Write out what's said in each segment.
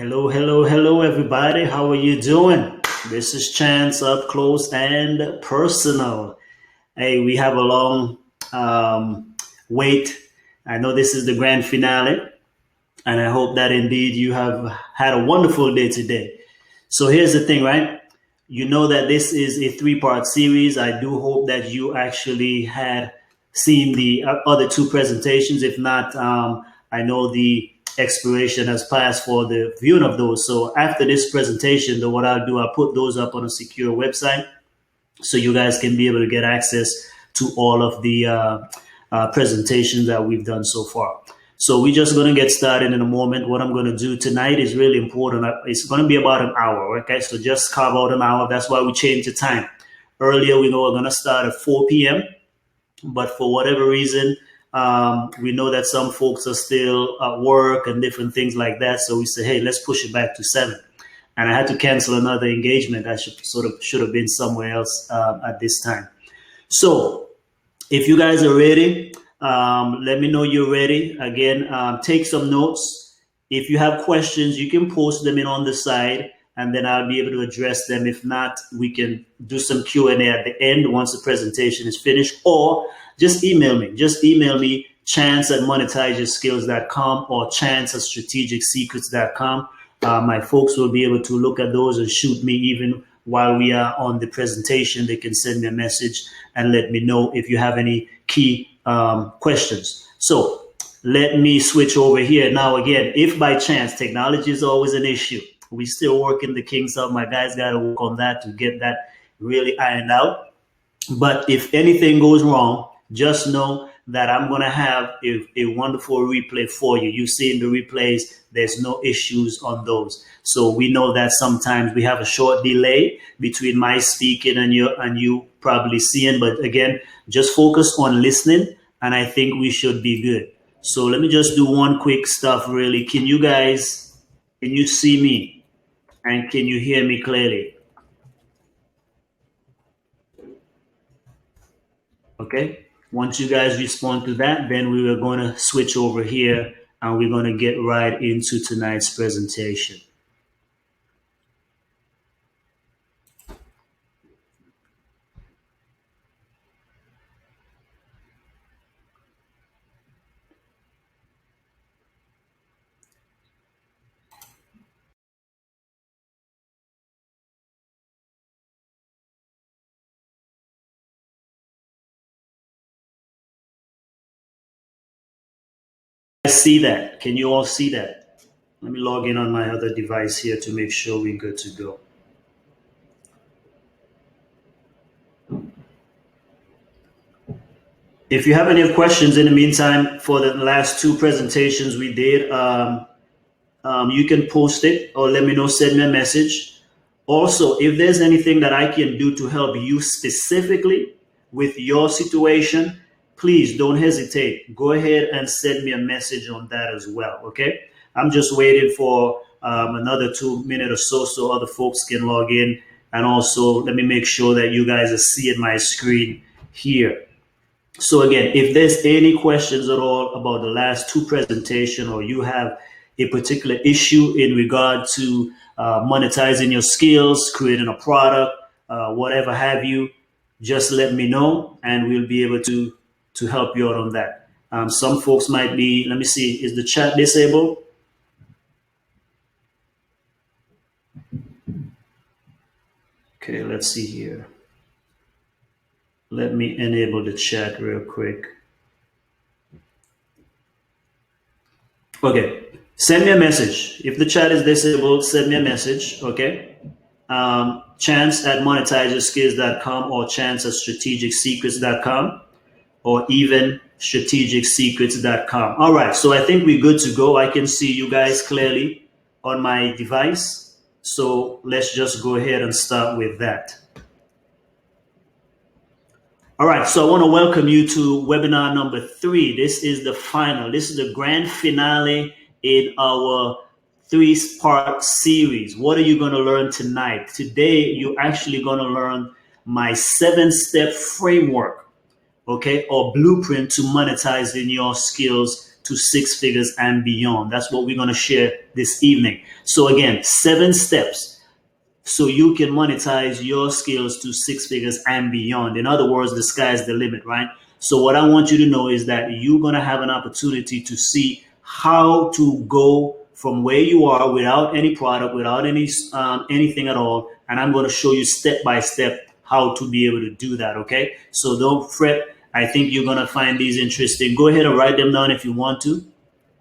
Hello, hello, hello, everybody. How are you doing? This is Chance Up Close and Personal. Hey, we have a long wait. I know this is the grand finale, and I hope that indeed you have had a wonderful day today. So here's the thing, right? You know that this is a three-part series. I do hope that you actually had seen the other two presentations. If not, I know the expiration has passed for the viewing of those. So after this presentation, though, what I'll do, I'll put those up on a secure website so you guys can be able to get access to all of the presentations that we've done so far. So we're just going to get started in a moment. What I'm going to do tonight is really important. It's going to be about an hour, okay? So just carve out an hour. That's why we changed the time. Earlier, we know we're going to start at 4 p.m., but for whatever reason, we know that some folks are still at work and different things like that. So we say, hey, let's push it back to 7. And I had to cancel another engagement. I should have been somewhere else at this time. So if you guys are ready, let me know you're ready. Again, take some notes. If you have questions, you can post them in on the side, and then I'll be able to address them. If not, we can do some Q&A at the end once the presentation is finished, or just email me. Just email me, chance@monetizingyourskills.com or chance@strategicsecrets.com. My folks will be able to look at those and shoot me even while we are on the presentation. They can send me a message and let me know if you have any key questions. So let me switch over here. Now, again, if by chance, technology is always an issue. We still working the kinks out. My guys got to work on that to get that really ironed out. But if anything goes wrong, just know that I'm going to have a wonderful replay for you. You've seen the replays. There's no issues on those. So we know that sometimes we have a short delay between my speaking and you probably seeing. But again, just focus on listening, and I think we should be good. So let me just do one quick stuff really. Can you see me? And can you hear me clearly? Okay. Once you guys respond to that, then we are going to switch over here and we're going to get right into tonight's presentation. See that? Can you all see that? Let me log in on my other device here to make sure we're good to go. If you have any questions in the meantime for the last two presentations we did, you can post it or let me know, send me a message. Also, if there's anything that I can do to help you specifically with your situation, please don't hesitate. Go ahead and send me a message on that as well, okay? I'm just waiting for another 2 minutes or so other folks can log in. And also, let me make sure that you guys are seeing my screen here. So again, if there's any questions at all about the last two presentations, or you have a particular issue in regard to monetizing your skills, creating a product, whatever have you, just let me know and we'll be able to help you out on that. Some folks might be, let me see, is the chat disabled? Okay, let's see here. Let me enable the chat real quick. Okay, send me a message. If the chat is disabled, send me a message, okay? Chance@monetizingyourskills.com or chance@strategicsecrets.com or even strategicsecrets.com. All right, so I think we're good to go. I can see you guys clearly on my device. So let's just go ahead and start with that. All right, so I want to welcome you to webinar number 3. This is the final. This is the grand finale in our 3-part series. What are you going to learn tonight? Today, you're actually going to learn my 7-step framework, okay, or blueprint to monetizing your skills to six figures and beyond. That's what we're going to share this evening. So again, 7 steps so you can monetize your skills to six figures and beyond. In other words, the sky's the limit, right? So what I want you to know is that you're going to have an opportunity to see how to go from where you are without any product, without anything at all. And I'm going to show you step by step how to be able to do that. Okay. So don't fret. I think you're going to find these interesting. Go ahead and write them down if you want to.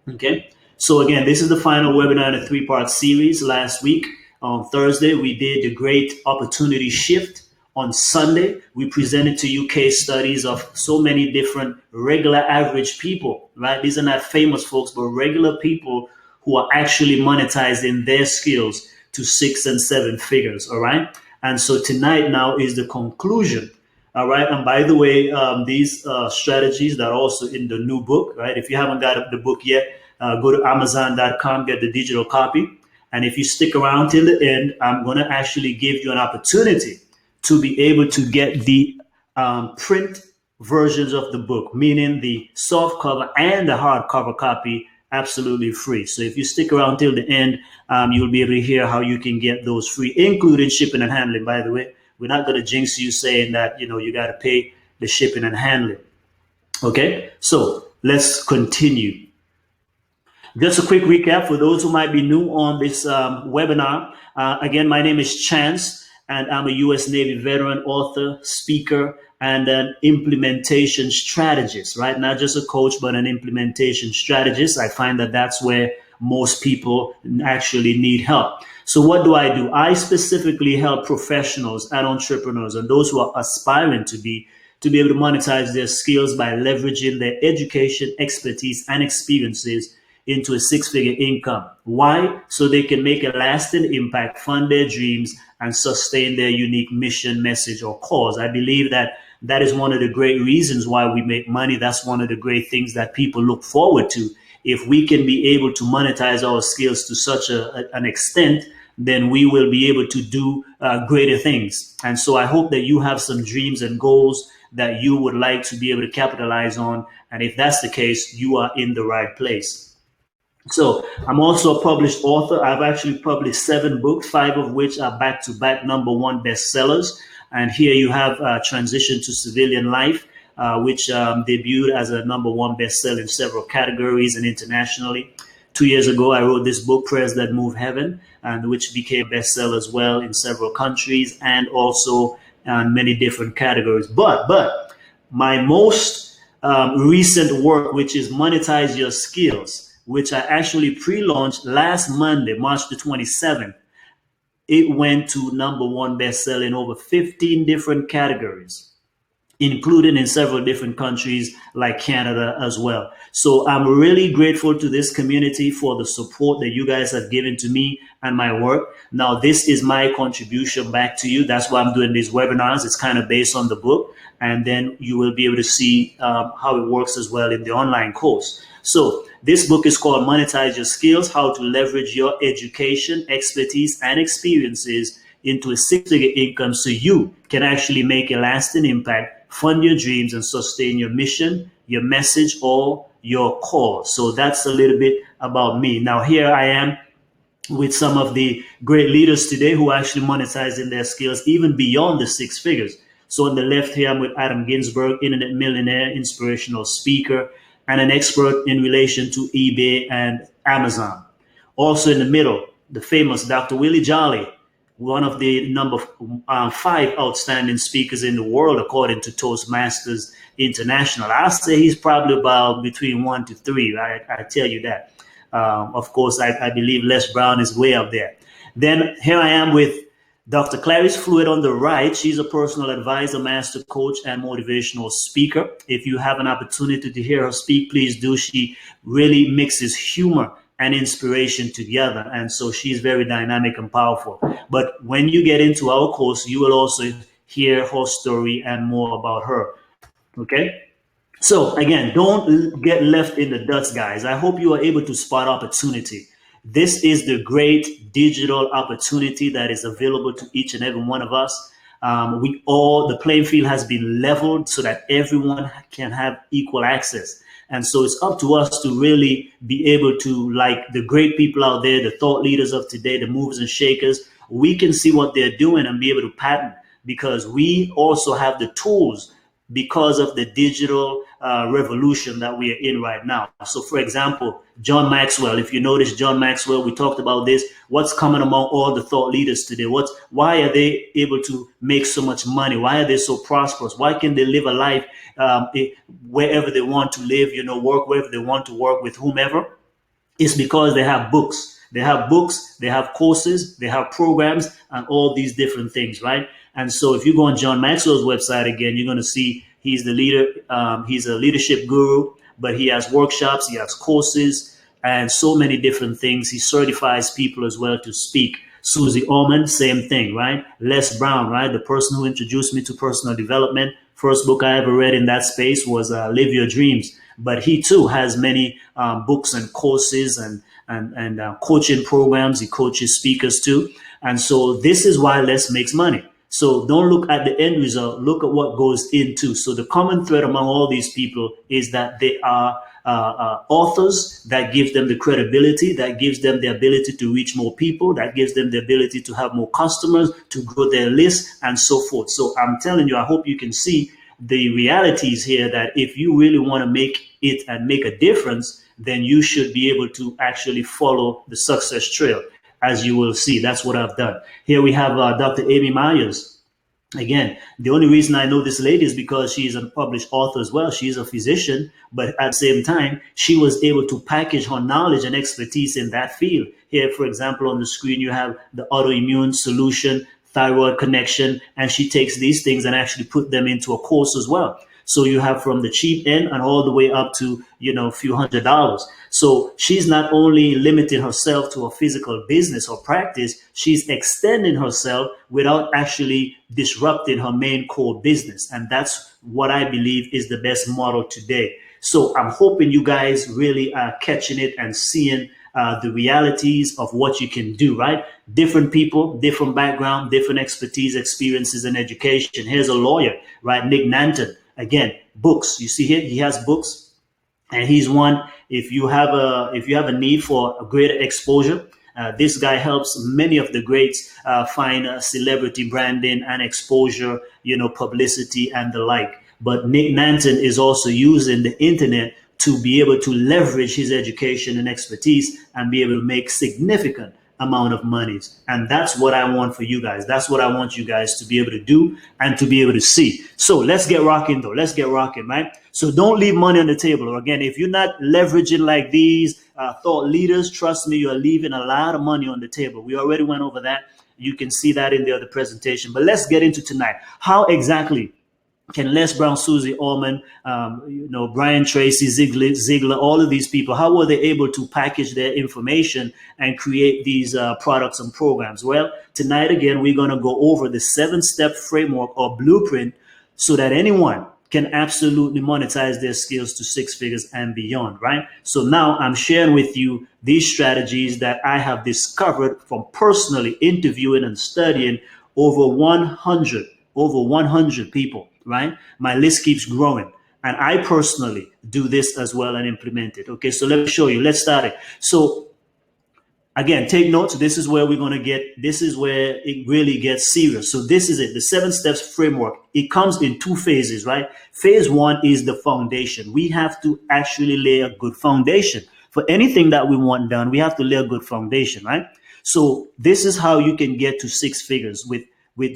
Okay. So again, this is the final webinar in a 3-part series. Last week on Thursday, we did the great opportunity shift. On Sunday, we presented to you case studies of so many different regular average people, right? These are not famous folks, but regular people who are actually monetizing their skills to 6 and 7 figures. All right. And so tonight now is the conclusion. All right. And by the way, these strategies that are also in the new book, right? If you haven't got the book yet, go to Amazon.com, get the digital copy. And if you stick around till the end, I'm going to actually give you an opportunity to be able to get the print versions of the book, meaning the soft cover and the hardcover copy, absolutely free. So if you stick around till the end, you'll be able to hear how you can get those free, including shipping and handling. By the way, we're not going to jinx you saying that, you got to pay the shipping and handling. Okay, so let's continue. Just a quick recap for those who might be new on this webinar. Again, my name is Chance, and I'm a U.S. Navy veteran, author, speaker, and an implementation strategist, right? Not just a coach, but an implementation strategist. I find that that's where most people actually need help. So what do? I specifically help professionals and entrepreneurs and those who are aspiring to be able to monetize their skills by leveraging their education, expertise, and experiences into a 6-figure income. Why? So they can make a lasting impact, fund their dreams, and sustain their unique mission, message, or cause. I believe that is one of the great reasons why we make money. That's one of the great things that people look forward to. If we can be able to monetize our skills to such an extent, then we will be able to do greater things. And so I hope that you have some dreams and goals that you would like to be able to capitalize on. And if that's the case, you are in the right place. So I'm also a published author. I've actually published 7 books, 5 of which are back-to-back #1 bestsellers. And here you have Transition to Civilian Life, which debuted as a #1 bestseller in several categories and internationally. 2 years ago, I wrote this book, Prayers That Move Heaven, and which became a bestseller as well in several countries and also in many different categories. But my most recent work, which is Monetize Your Skills, which I actually pre-launched last Monday, March the 27th. It went to #1 bestseller in over 15 different categories, including in several different countries like Canada as well. So I'm really grateful to this community for the support that you guys have given to me and my work. Now, this is my contribution back to you. That's why I'm doing these webinars. It's kind of based on the book. And then you will be able to see how it works as well in the online course. So this book is called Monetize Your Skills, How to Leverage Your Education, Expertise, and Experiences into a 6-figure income so you can actually make a lasting impact, fund your dreams, and sustain your mission, your message, or your cause. So that's a little bit about me. Now, here I am with some of the great leaders today who are actually monetizing their skills even beyond the 6 figures. So on the left here, I'm with Adam Ginsberg, internet millionaire, inspirational speaker, and an expert in relation to eBay and Amazon. Also in the middle, the famous Dr. Willie Jolly, one of the #5 outstanding speakers in the world, according to Toastmasters International. I'll say he's probably about between 1 to 3. I tell you that. Of course, I believe Les Brown is way up there. Then here I am with Dr. Clarice Fluid on the right. She's a personal advisor, master coach, and motivational speaker. If you have an opportunity to hear her speak, please do. She really mixes humor and inspiration together. And so she's very dynamic and powerful. But when you get into our course, you will also hear her story and more about her. Okay? So again, don't get left in the dust, guys. I hope you are able to spot opportunity. This is the great digital opportunity that is available to each and every one of us. The playing field has been leveled so that everyone can have equal access. And so it's up to us to really be able to, like the great people out there, the thought leaders of today, the movers and shakers, we can see what they're doing and be able to pattern, because we also have the tools because of the digital revolution that we are in right now. So, for example, John Maxwell, if you notice John Maxwell, we talked about this. What's common among all the thought leaders today? Why are they able to make so much money? Why are they so prosperous? Why can they live a life wherever they want to live, work wherever they want to work with whomever? It's because they have books. They have books, they have courses, they have programs, and all these different things, right? And so if you go on John Maxwell's website again, you're going to see he's the leader. He's a leadership guru, but he has workshops, he has courses, and so many different things. He certifies people as well to speak. Susie Orman, same thing, right? Les Brown, right? The person who introduced me to personal development. First book I ever read in that space was Live Your Dreams. But he too has many books and courses and coaching programs. He coaches speakers too. And so this is why Les makes money. So don't look at the end result, look at what goes into. So the common thread among all these people is that they are authors. That gives them the credibility, that gives them the ability to reach more people, that gives them the ability to have more customers, to grow their list, and so forth. So I'm telling you, I hope you can see the realities here, that if you really want to make it and make a difference, then you should be able to actually follow the success trail. As you will see, that's what I've done. Here we have Dr. Amy Myers. Again, the only reason I know this lady is because she's a published author as well. She's a physician, but at the same time, she was able to package her knowledge and expertise in that field. Here, for example, on the screen, you have the autoimmune solution, thyroid connection, and she takes these things and actually put them into a course as well. So you have from the cheap end and all the way up to, a few $100s. So she's not only limiting herself to a physical business or practice, she's extending herself without actually disrupting her main core business. And that's what I believe is the best model today. So I'm hoping you guys really are catching it and seeing the realities of what you can do, right? Different people, different background, different expertise, experiences, and education. Here's a lawyer, right? Nick Nanton. Again, books. You see here, he has books, and he's one. If you have a need for a greater exposure, this guy helps many of the greats find celebrity branding and exposure, publicity and the like. But Nick Nanton is also using the internet to be able to leverage his education and expertise and be able to make significant amount of monies. And that's what I want for you guys. That's what I want you guys to be able to do and to be able to see. So let's get rocking though. Let's get rocking, right? So don't leave money on the table. Or again, if you're not leveraging like these thought leaders, trust me, you're leaving a lot of money on the table. We already went over that. You can see that in the other presentation. But let's get into tonight. How exactly can Les Brown, Susie Orman, Brian Tracy, Ziegler, all of these people, how were they able to package their information and create these products and programs? Well, tonight, again, we're going to go over the 7-step framework or blueprint so that anyone can absolutely monetize their skills to 6 figures and beyond, right? So now I'm sharing with you these strategies that I have discovered from personally interviewing and studying over 100 people, right? My list keeps growing. And I personally do this as well and implement it. Okay, so let me show you. Let's start it. So again, take notes. This is where this is where it really gets serious. So this is it, the 7 steps framework. It comes in 2 phases, right? Phase 1 is the foundation. We have to actually lay a good foundation. For anything that we want done, we have to lay a good foundation, right? So this is how you can get to 6 figures with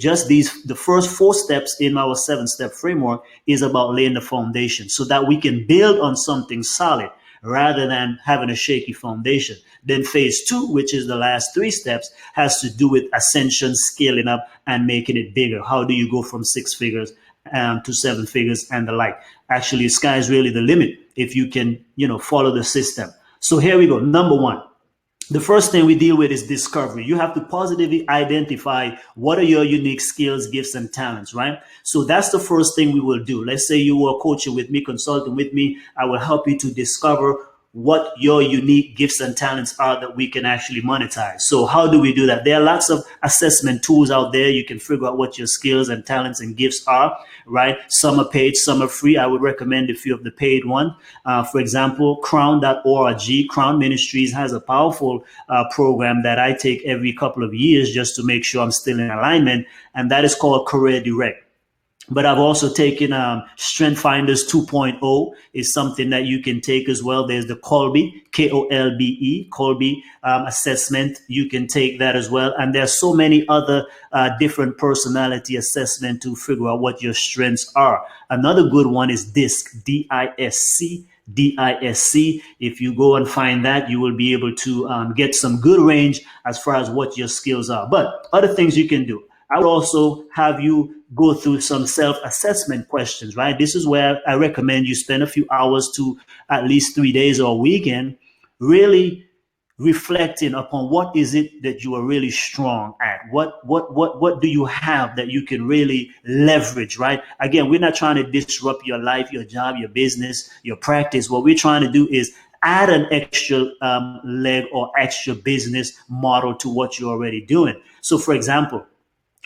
just these. The first 4 steps in our 7-step framework is about laying the foundation so that we can build on something solid rather than having a shaky foundation. Then phase 2, which is the last 3 steps, has to do with ascension, scaling up and making it bigger. How do you go from 6 figures to 7 figures and the like? Actually, sky is really the limit if you can, follow the system. So here we go. Number 1. The first thing we deal with is discovery. You have to positively identify what are your unique skills, gifts, and talents, right? So that's the first thing we will do. Let's say you are coaching with me, consulting with me. I will help you to discover what your unique gifts and talents are that we can actually monetize. So how do we do that? There are lots of assessment tools out there. You can figure out what your skills and talents and gifts are, right? Some are paid, some are free. I would recommend a few of the paid one. For example, crown.org, Crown Ministries has a powerful program that I take every couple of years just to make sure I'm still in alignment. And that is called Career Direct. But I've also taken Strength Finders 2.0 is something that you can take as well. There's the Kolbe, Kolbe, Kolbe assessment. You can take that as well. And there's so many other different personality assessment to figure out what your strengths are. Another good one is DISC, D-I-S-C. DISC. If you go and find that, you will be able to get some good range as far as what your skills are. But other things you can do. I would also have you go through some self-assessment questions, right? This is where I recommend you spend a few hours to at least 3 days or a weekend really reflecting upon what is it that you are really strong at. What do you have that you can really leverage, right? Again, we're not trying to disrupt your life, your job, your business, your practice. What we're trying to do is add an extra leg or extra business model to what you're already doing. So for example,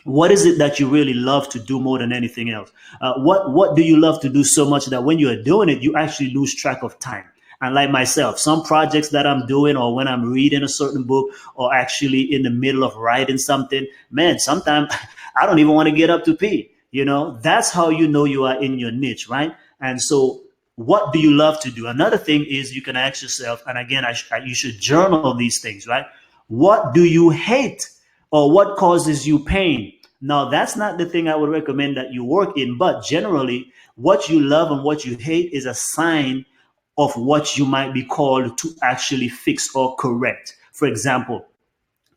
what is it that you really love to do more than anything else? What do you love to do so much that when you're doing it, you actually lose track of time? And like myself, some projects that I'm doing or when I'm reading a certain book or actually in the middle of writing something, man, sometimes I don't even want to get up to pee. You know, that's how you know you are in your niche, right? And so what do you love to do? Another thing is you can ask yourself, and again, you should journal these things, right? What do you hate or what causes you pain? Now, that's not the thing I would recommend that you work in, but generally, what you love and what you hate is a sign of what you might be called to actually fix or correct. For example,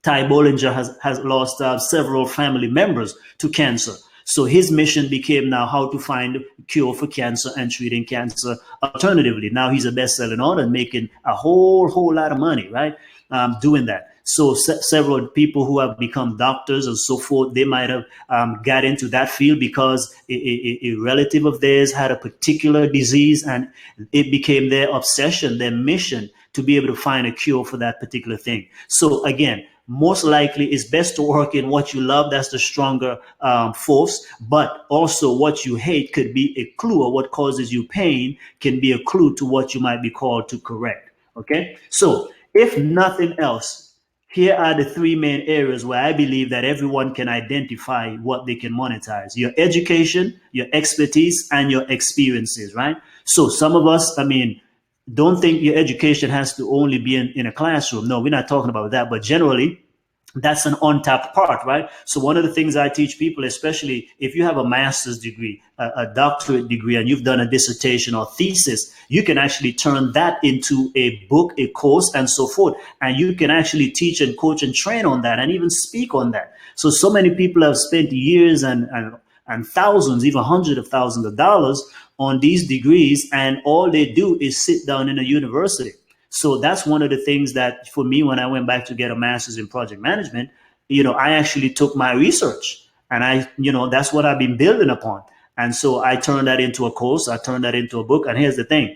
Ty Bollinger has lost several family members to cancer. So his mission became now how to find a cure for cancer and treating cancer alternatively. Now he's a best-selling author and making a whole lot of money, right? Doing that. So several people who have become doctors and so forth, they might have got into that field because a relative of theirs had a particular disease and it became their obsession, their mission to be able to find a cure for that particular thing. So again, most likely it's best to work in what you love. That's the stronger force. But also what you hate could be a clue, or what causes you pain can be a clue to what you might be called to correct. Okay. So if nothing else, here are the three main areas where I believe that everyone can identify what they can monetize: your education, your expertise, and your experiences, right? So some of us, I mean, don't think your education has to only be in a classroom. No, we're not talking about that. But generally, that's an untapped part, right? So one of the things I teach people, especially if you have a master's degree, a doctorate degree, and you've done a dissertation or thesis, you can actually turn that into a book, a course, and so forth. And you can actually teach and coach and train on that and even speak on that. So many people have spent years and thousands, even hundreds of thousands of dollars on these degrees, and all they do is sit down in a university. So that's one of the things that for me, when I went back to get a master's in project management, I actually took my research and that's what I've been building upon. And so I turned that into a course. I turned that into a book. And here's the thing.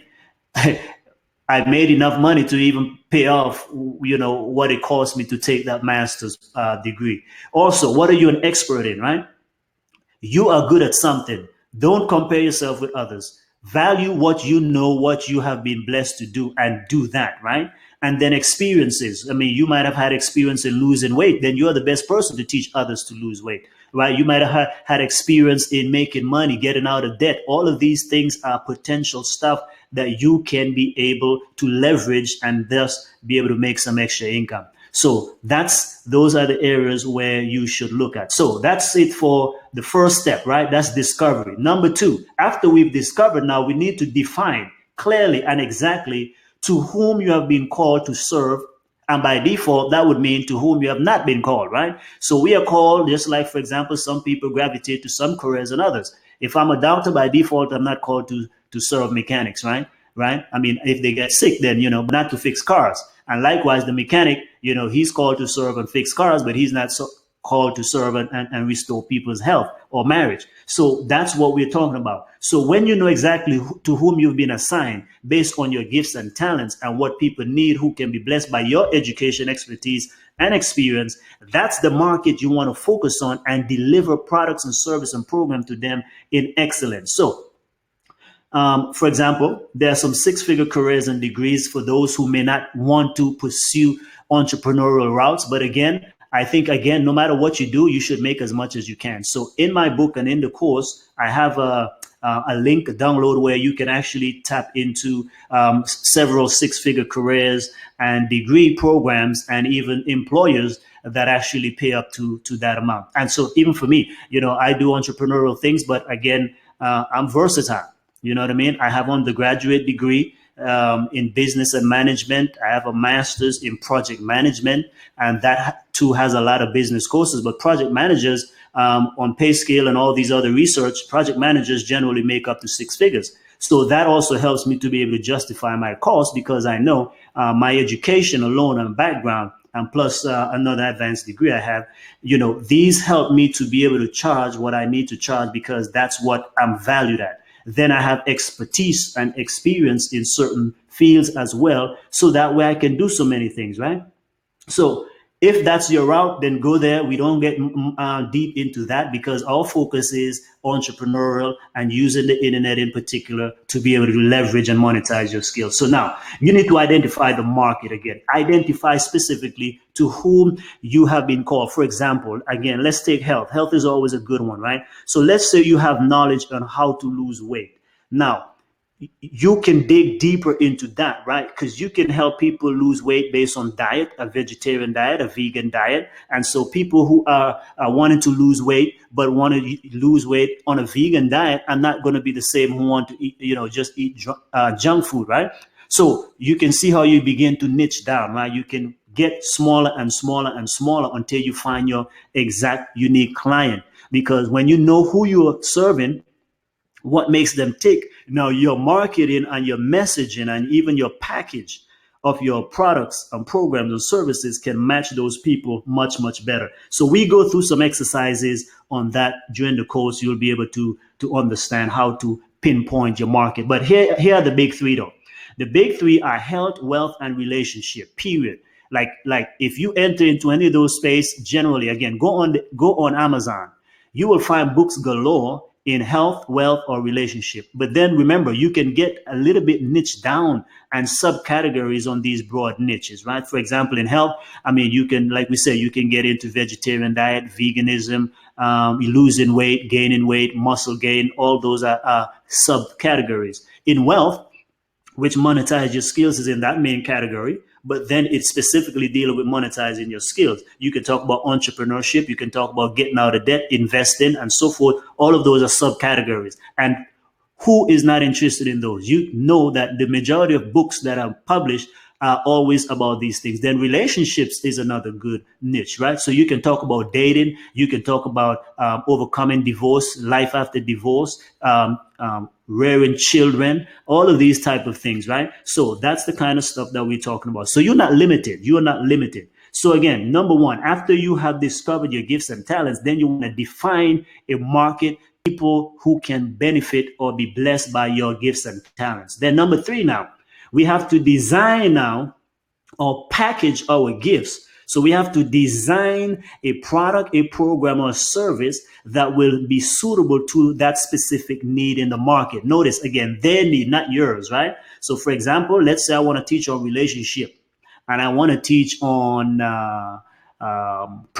I made enough money to even pay off, what it cost me to take that master's degree. Also, what are you an expert in, right? You are good at something. Don't compare yourself with others. Value what you know, what you have been blessed to do, and do that, right? And then experiences. I mean, you might have had experience in losing weight. Then you're the best person to teach others to lose weight, right? You might have had experience in making money, getting out of debt. All of these things are potential stuff that you can be able to leverage and thus be able to make some extra income. So those are the areas where you should look at. So that's it for the first step, right? That's discovery. Number two, after we've discovered, now we need to define clearly and exactly to whom you have been called to serve. And by default, that would mean to whom you have not been called, right? So we are called, just like, for example, some people gravitate to some careers and others. If I'm a doctor, by default, I'm not called to serve mechanics, right? Right? I mean, if they get sick, then, but not to fix cars. And likewise, the mechanic, he's called to serve and fix cars, but he's not called to serve and restore people's health or marriage. So that's what we're talking about. So when you know exactly to whom you've been assigned based on your gifts and talents and what people need who can be blessed by your education, expertise, and experience, that's the market you want to focus on and deliver products and service and program to them in excellence. So for example, there are some six-figure careers and degrees for those who may not want to pursue entrepreneurial routes. But again, I think, again, no matter what you do, you should make as much as you can. So in my book and in the course, I have a link, a download where you can actually tap into several six-figure careers and degree programs and even employers that actually pay up to that amount. And so even for me, I do entrepreneurial things, but again, I'm versatile. You know what I mean? I have an undergraduate degree in business and management. I have a master's in project management, and that too has a lot of business courses. But project managers on pay scale and all these other research, project managers generally make up to six figures. So that also helps me to be able to justify my cost because I know my education alone and background and plus another advanced degree I have, these help me to be able to charge what I need to charge because that's what I'm valued at. Then I have expertise and experience in certain fields as well. So that way I can do so many things, right? So if that's your route, then go there. We don't get deep into that because our focus is entrepreneurial and using the internet in particular to be able to leverage and monetize your skills. So now you need to identify the market again. Identify specifically to whom you have been called. For example, again, let's take health. Health is always a good one, right? So let's say you have knowledge on how to lose weight. Now, you can dig deeper into that, right? Because you can help people lose weight based on diet, a vegetarian diet, a vegan diet. And so people who are wanting to lose weight, but want to lose weight on a vegan diet are not going to be the same who want to eat, just eat junk food, right? So you can see how you begin to niche down, right? You can get smaller and smaller and smaller until you find your exact unique client. Because when you know who you're serving, what makes them tick. Now, your marketing and your messaging and even your package of your products and programs and services can match those people much, much better. So we go through some exercises on that during the course. You'll be able to understand how to pinpoint your market. But here are the big three, though. The big three are health, wealth, and relationship, period. Like if you enter into any of those space, generally, again, go on Amazon. You will find books galore in health, wealth, or relationship. But then remember, you can get a little bit niche down and subcategories on these broad niches, right? For example, in health, you can, like we say, you can get into vegetarian diet, veganism, losing weight, gaining weight, muscle gain. All those are subcategories. In wealth, which Monetize Your Skills is in that main category, but then it's specifically dealing with monetizing your skills. You can talk about entrepreneurship, you can talk about getting out of debt, investing, and so forth. All of those are subcategories. And who is not interested in those? You know that the majority of books that are published are always about these things. Then relationships is another good niche, right? So you can talk about dating, you can talk about overcoming divorce, life after divorce, rearing children, all of these type of things, right? So that's the kind of stuff that we're talking about. So you're not limited. You are not limited. So again, number one, after you have discovered your gifts and talents, then you want to define a market, people who can benefit or be blessed by your gifts and talents. Then number three, now we have to design now or package our gifts. So we have to design a product, a program, or a service that will be suitable to that specific need in the market. Notice again, their need, not yours, right? So for example, let's say I want to teach on relationship and I want to teach on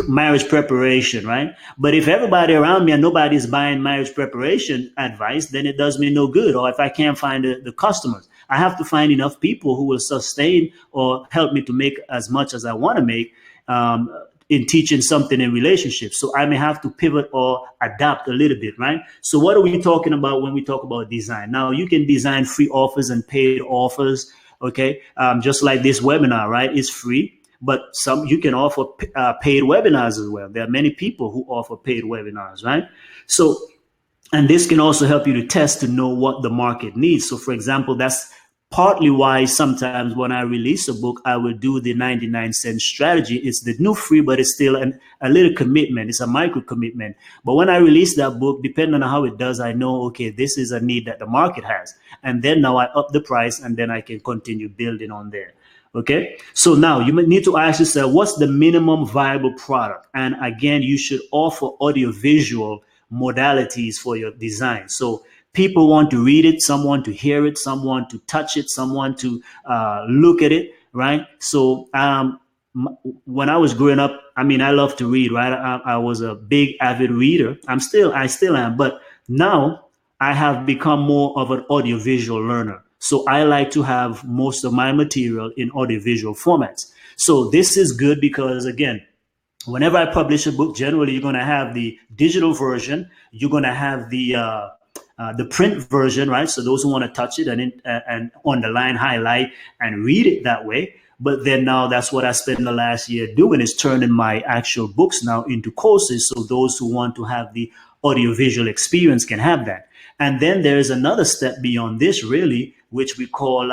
marriage preparation, right? But if everybody around me and nobody's buying marriage preparation advice, then it does me no good. Or if I can't find the customers, I have to find enough people who will sustain or help me to make as much as I want to make in teaching something in relationships. So I may have to pivot or adapt a little bit, right? So what are we talking about when we talk about design? Now, you can design free offers and paid offers, okay? Just like this webinar, right? It's free. But you can offer paid webinars as well. There are many people who offer paid webinars, right? So, and this can also help you to test to know what the market needs. So for example, that's partly why sometimes when I release a book, I will do the 99-cent strategy. It's the new free, but it's still a little commitment. It's a micro commitment. But when I release that book, depending on how it does, I know, okay, this is a need that the market has. And then now I up the price, and then I can continue building on there. Okay, so now you need to ask yourself, what's the minimum viable product? And again, you should offer audiovisual modalities for your design. So people want to read it, someone to hear it, someone to touch it, someone to look at it, right? So when I was growing up, I mean, I love to read, right? I was a big avid reader. I still am, but now I have become more of an audiovisual learner. So I like to have most of my material in audiovisual formats. So this is good because, again, whenever I publish a book, generally you're going to have the digital version, you're going to have the print version, right? So those who want to touch it and underline, highlight, and read it that way. But then now that's what I spent the last year doing, is turning my actual books now into courses. So those who want to have the audiovisual experience can have that. And then there's another step beyond this, really, which we call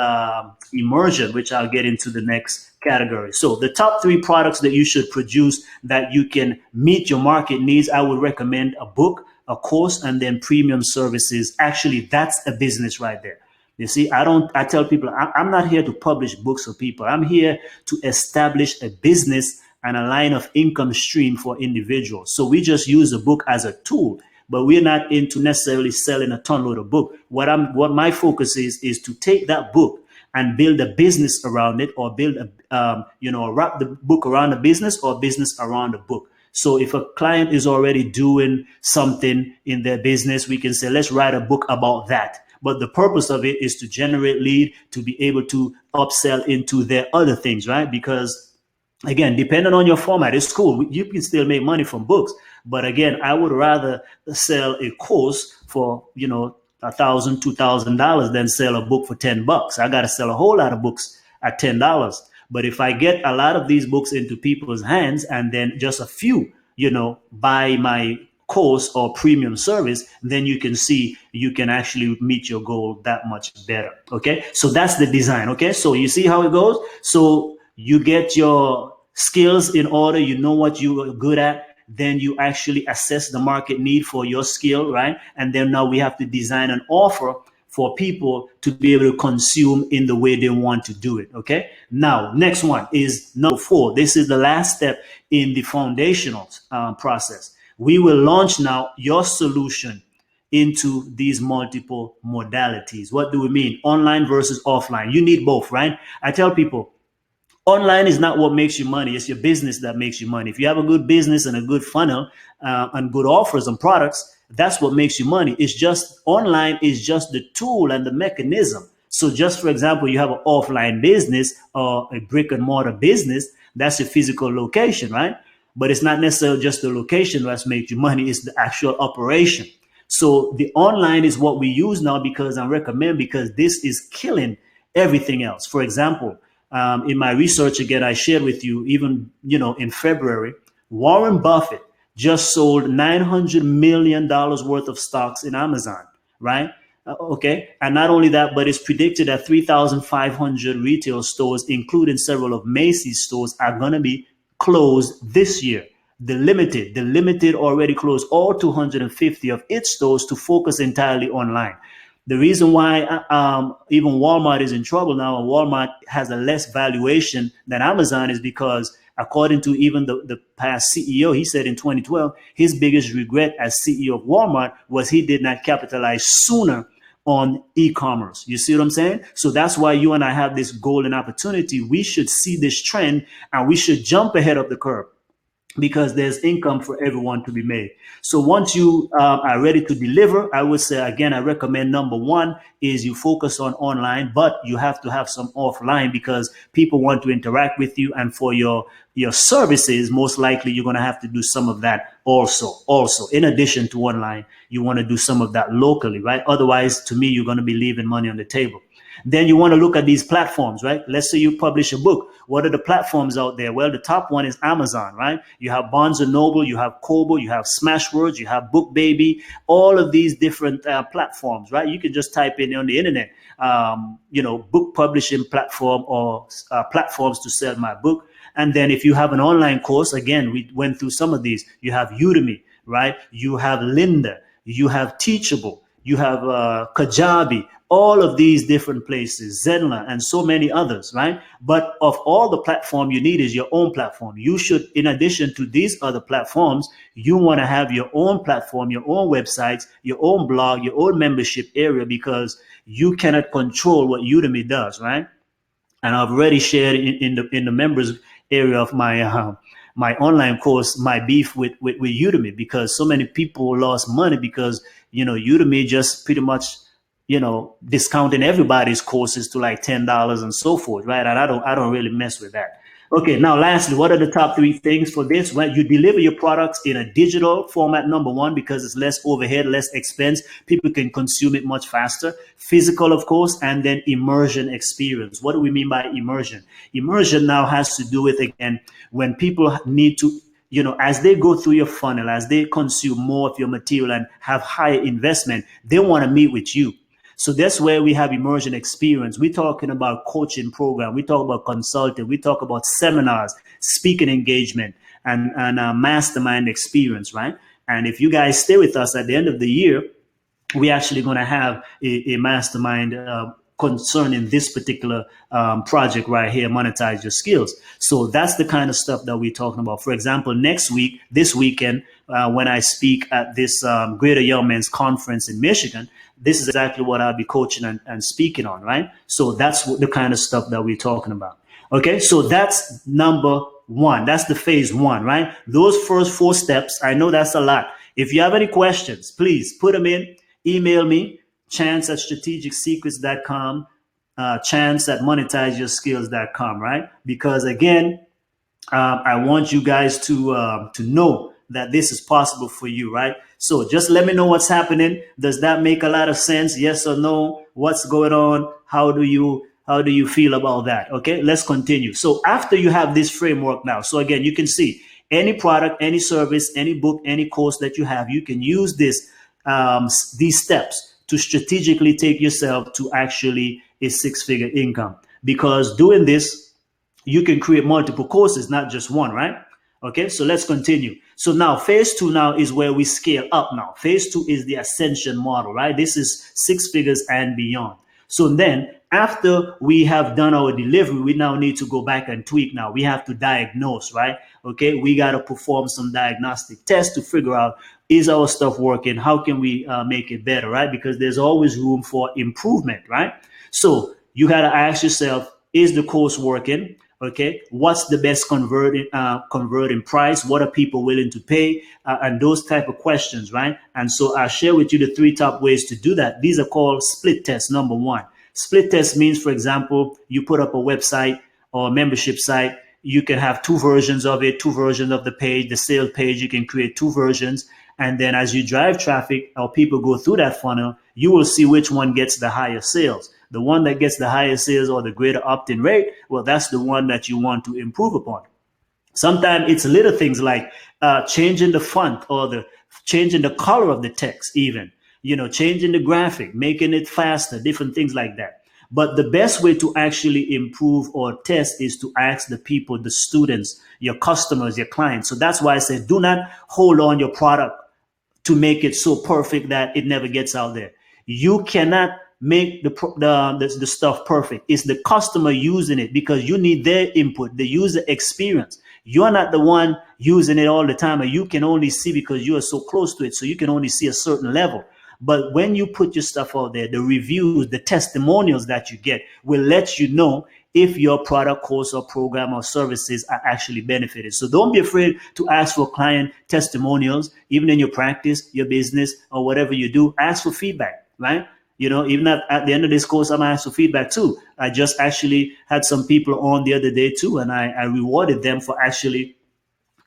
immersion, which I'll get into the next category. So the top 3 products that you should produce that you can meet your market needs, I would recommend a book, a course, and then premium services. Actually, that's a business right there. You see, I tell people, I'm not here to publish books for people. I'm here to establish a business and a line of income stream for individuals. So we just use the book as a tool, but we're not into necessarily selling a ton load of book. What my focus is to take that book and build a business around it, or build wrap the book around a business, or business around a book. So if a client is already doing something in their business, we can say, let's write a book about that. But the purpose of it is to generate lead, to be able to upsell into their other things, right? Because again, depending on your format, it's cool. You can still make money from books. But again, I would rather sell a course for, $1,000, $2,000 than sell a book for $10. I got to sell a whole lot of books at $10. But if I get a lot of these books into people's hands, and then just a few, buy my course or premium service, then you can see you can actually meet your goal that much better. Okay, so that's the design. Okay, so you see how it goes. So you get your skills in order, you know what you're good at, then you actually assess the market need for your skill, right? And then now we have to design an offer for people to be able to consume in the way they want to do it. Okay, now next one is number 4. This is the last step in the foundational process. We will launch now your solution into these multiple modalities. What do we mean? Online versus offline. You need both, right? I tell people, online is not what makes you money. It's your business that makes you money. If you have a good business and a good funnel and good offers and products, that's what makes you money. It's just, online is just the tool and the mechanism. So just for example, you have an offline business or a brick and mortar business, that's a physical location, right? But it's not necessarily just the location that's makes you money, it's the actual operation. So the online is what we use now, because I recommend, because this is killing everything else. For example, in my research, again, I shared with you, even, in February, Warren Buffett just sold $900 million worth of stocks in Amazon, right? Okay. And not only that, but it's predicted that 3,500 retail stores, including several of Macy's stores, are going to be closed this year. The limited already closed all 250 of its stores to focus entirely online. The reason why even Walmart is in trouble now, and Walmart has a less valuation than Amazon, is because according to even the past CEO, he said in 2012, his biggest regret as CEO of Walmart was he did not capitalize sooner on e-commerce. You see what I'm saying? So that's why you and I have this golden opportunity. We should see this trend and we should jump ahead of the curve, because there's income for everyone to be made. So once you are ready to deliver, I would say, again, I recommend number 1 is you focus on online, but you have to have some offline, because people want to interact with you. And for your services, most likely you're going to have to do some of that Also, in addition to online, you want to do some of that locally, right? Otherwise, to me, you're going to be leaving money on the table. Then you want to look at these platforms, right? Let's say you publish a book. What are the platforms out there? Well, the top one is Amazon, right? You have Barnes and Noble, you have Kobo, you have Smashwords, you have BookBaby, all of these different platforms, right? You can just type in on the internet, book publishing platform or platforms to sell my book. And then if you have an online course, again, we went through some of these. You have Udemy, right? You have Lynda, you have Teachable, you have Kajabi, all of these different places, Zenla, and so many others, right? But of all the platform you need is your own platform. You should, in addition to these other platforms, you want to have your own platform, your own websites, your own blog, your own membership area, because you cannot control what Udemy does, right? And I've already shared in the members area of my online course my beef with Udemy, because so many people lost money because Udemy just pretty much discounting everybody's courses to like $10 and so forth, right? And I don't really mess with that. Okay, now lastly, what are the top 3 things for this? Well, you deliver your products in a digital format, number one, because it's less overhead, less expense. People can consume it much faster. Physical, of course, and then immersion experience. What do we mean by immersion? Immersion now has to do with, again, when people need to, as they go through your funnel, as they consume more of your material and have higher investment, they want to meet with you. So that's where we have immersion experience. We're talking about coaching program. We talk about consulting. We talk about seminars, speaking engagement, and mastermind experience, right? And if you guys stay with us at the end of the year, we're actually going to have a mastermind concerning this particular project right here, Monetize Your Skills. So that's the kind of stuff that we're talking about. For example, this weekend, when I speak at this Greater Young Men's Conference in Michigan, this is exactly what I'll be coaching and speaking on, right? So that's the kind of stuff that we're talking about. Okay, so that's number one. That's the phase one, right? Those first 4 steps, I know that's a lot. If you have any questions, please put them in. Email me, chance@strategicsecrets.com, chance@monetizeyourskills.com, right? Because again, I want you guys to know that this is possible for you, right? So just let me know what's happening. Does that make a lot of sense? Yes or no? What's going on? How do you feel about that? Okay, let's continue. So after you have this framework now, so again, you can see any product, any service, any book, any course that you have, you can use these steps to strategically take yourself to actually a 6-figure income. Because doing this, you can create multiple courses, not just one, right? Okay, so let's continue. So now phase 2 now is where we scale up now. Phase 2 is the ascension model, right? This is 6 figures and beyond. So then after we have done our delivery, we now need to go back and tweak now. We have to diagnose, right? Okay, we got to perform some diagnostic tests to figure out, is our stuff working? How can we make it better, right? Because there's always room for improvement, right? So you got to ask yourself, is the course working? Okay, what's the best converting price? What are people willing to pay? And those type of questions, right? And so I'll share with you the 3 top ways to do that. These are called split tests. Number 1, split test means, for example, you put up a website or a membership site. You can have 2 versions of it, 2 versions of the page, the sales page. You can create 2 versions. And then as you drive traffic or people go through that funnel, you will see which one gets the higher sales. The one that gets the higher sales or the greater opt-in rate, well, that's the one that you want to improve upon. Sometimes it's little things like changing the font or changing the color of the text, even, changing the graphic, making it faster, different things like that. But the best way to actually improve or test is to ask the people, the students, your customers, your clients. So that's why I say, do not hold on your product to make it so perfect that it never gets out there. You cannot make the stuff perfect. It's the customer using it, because you need their input, the user experience. You're not the one using it all the time, and you can only see because you are so close to it. So you can only see a certain level. But when you put your stuff out there, the reviews, the testimonials that you get will let you know if your product, course, or program or services are actually benefited. So don't be afraid to ask for client testimonials, even in your practice, your business, or whatever you do. Ask for feedback, right? Even at the end of this course, I'm asked for feedback too. I just actually had some people on the other day too, and I rewarded them for actually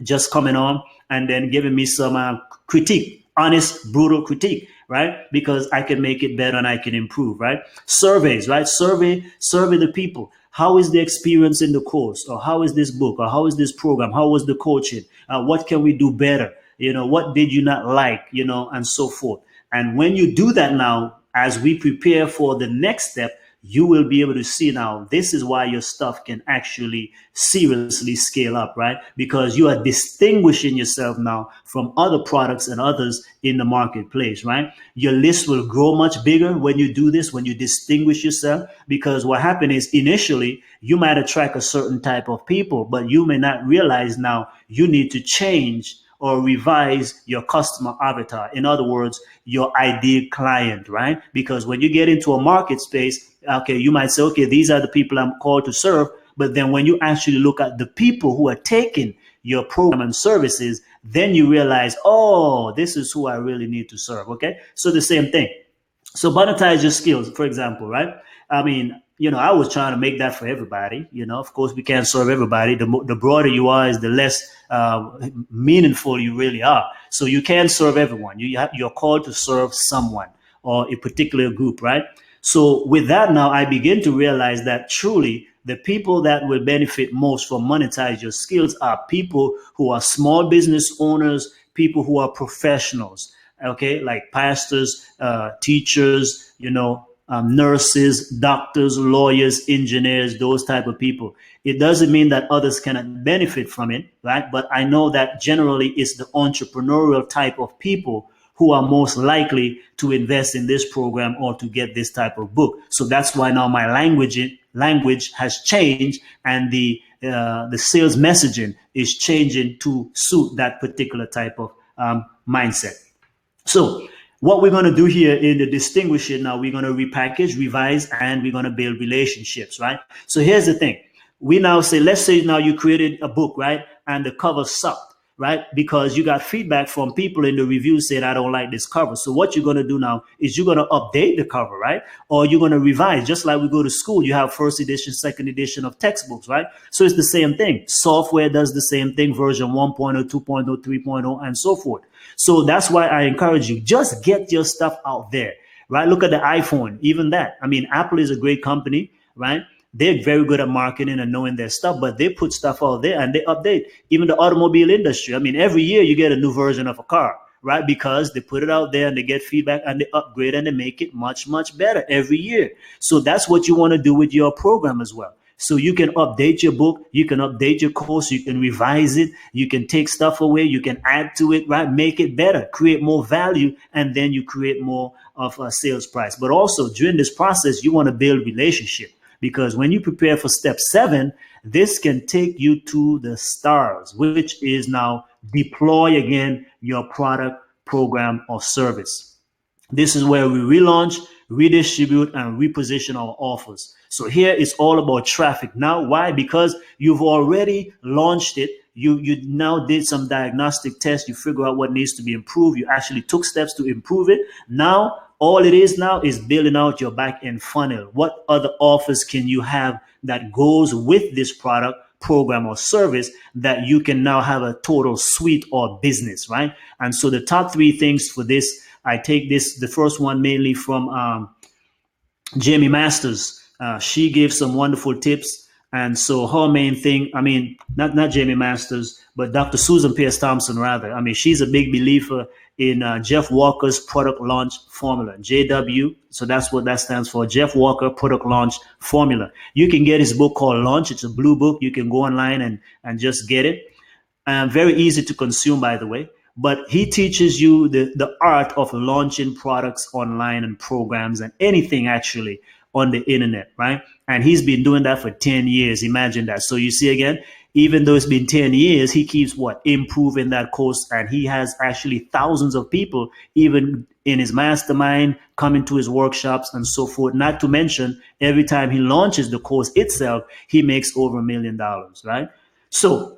just coming on and then giving me some critique, honest, brutal critique, right? Because I can make it better and I can improve, right? Surveys, right? Survey the people. How is the experience in the course? Or how is this book? Or how is this program? How was the coaching? What can we do better? What did you not like? And so forth. And when you do that now, as we prepare for the next step, you will be able to see now this is why your stuff can actually seriously scale up, right? Because you are distinguishing yourself now from other products and others in the marketplace, right? Your list will grow much bigger when you do this, when you distinguish yourself, because what happened is initially you might attract a certain type of people, but you may not realize now you need to change or revise your customer avatar. In other words, your ideal client, right? Because when you get into a market space, okay, you might say, okay, these are the people I'm called to serve. But then when you actually look at the people who are taking your program and services, then you realize, oh, this is who I really need to serve. Okay. So the same thing. So monetize your skills, for example, right? I mean, I was trying to make that for everybody. Of course, we can't serve everybody. The broader you are, is the less meaningful you really are. So you can't serve everyone. You're called to serve someone or a particular group, right? So with that, now I begin to realize that truly the people that will benefit most from monetize your skills are people who are small business owners, people who are professionals, okay, like pastors, teachers, nurses, doctors, lawyers, engineers, those type of people. It doesn't mean that others cannot benefit from it, right? But I know that generally it's the entrepreneurial type of people who are most likely to invest in this program or to get this type of book. So that's why now my language has changed, and the sales messaging is changing to suit that particular type of mindset. So what we're going to do here in the distinguishing now, we're going to repackage, revise, and we're going to build relationships, right? So here's the thing. We now say, let's say now you created a book, right? And the cover sucked, right? Because you got feedback from people in the reviews saying, I don't like this cover. So what you're going to do now is you're going to update the cover, right? Or you're going to revise, just like we go to school. You have first edition, second edition of textbooks, right? So it's the same thing. Software does the same thing, version 1.0, 2.0, 3.0, and so forth. So that's why I encourage you, just get your stuff out there, right? Look at the iPhone, even that. I mean, Apple is a great company, right? They're very good at marketing and knowing their stuff, but they put stuff out there and they update. Even the automobile industry. I mean, every year you get a new version of a car, right? Because they put it out there and they get feedback and they upgrade and they make it much, much better every year. So that's what you want to do with your program as well. So you can update your book, you can update your course, you can revise it, you can take stuff away, you can add to it, right? Make it better, create more value, and then you create more of a sales price. But also during this process, you want to build relationship, because when you prepare for step 7, this can take you to the stars, which is now deploy again your product, program, or service. This is where we relaunch, redistribute, and reposition our offers. So here it's all about traffic. Now, why? Because you've already launched it. You now did some diagnostic tests. You figure out what needs to be improved. You actually took steps to improve it. Now, all it is now is building out your back end funnel. What other offers can you have that goes with this product, program, or service that you can now have a total suite or business, right? And so the top 3 things for this, I take the first one mainly from Jamie Masters. She gave some wonderful tips. And so her main thing, I mean, not Jamie Masters, but Dr. Susan Pierce Thompson, rather. I mean, she's a big believer in Jeff Walker's product launch formula, JW. So that's what that stands for, Jeff Walker product launch formula. You can get his book called Launch. It's a blue book. You can go online and just get it. Very easy to consume, by the way. But he teaches you the art of launching products online and programs and anything actually on the internet, right? And he's been doing that for 10 years. Imagine that. So you see again, even though it's been 10 years, he keeps improving that course. And he has actually thousands of people, even in his mastermind, coming to his workshops and so forth. Not to mention, every time he launches the course itself, he makes over $1 million, right? So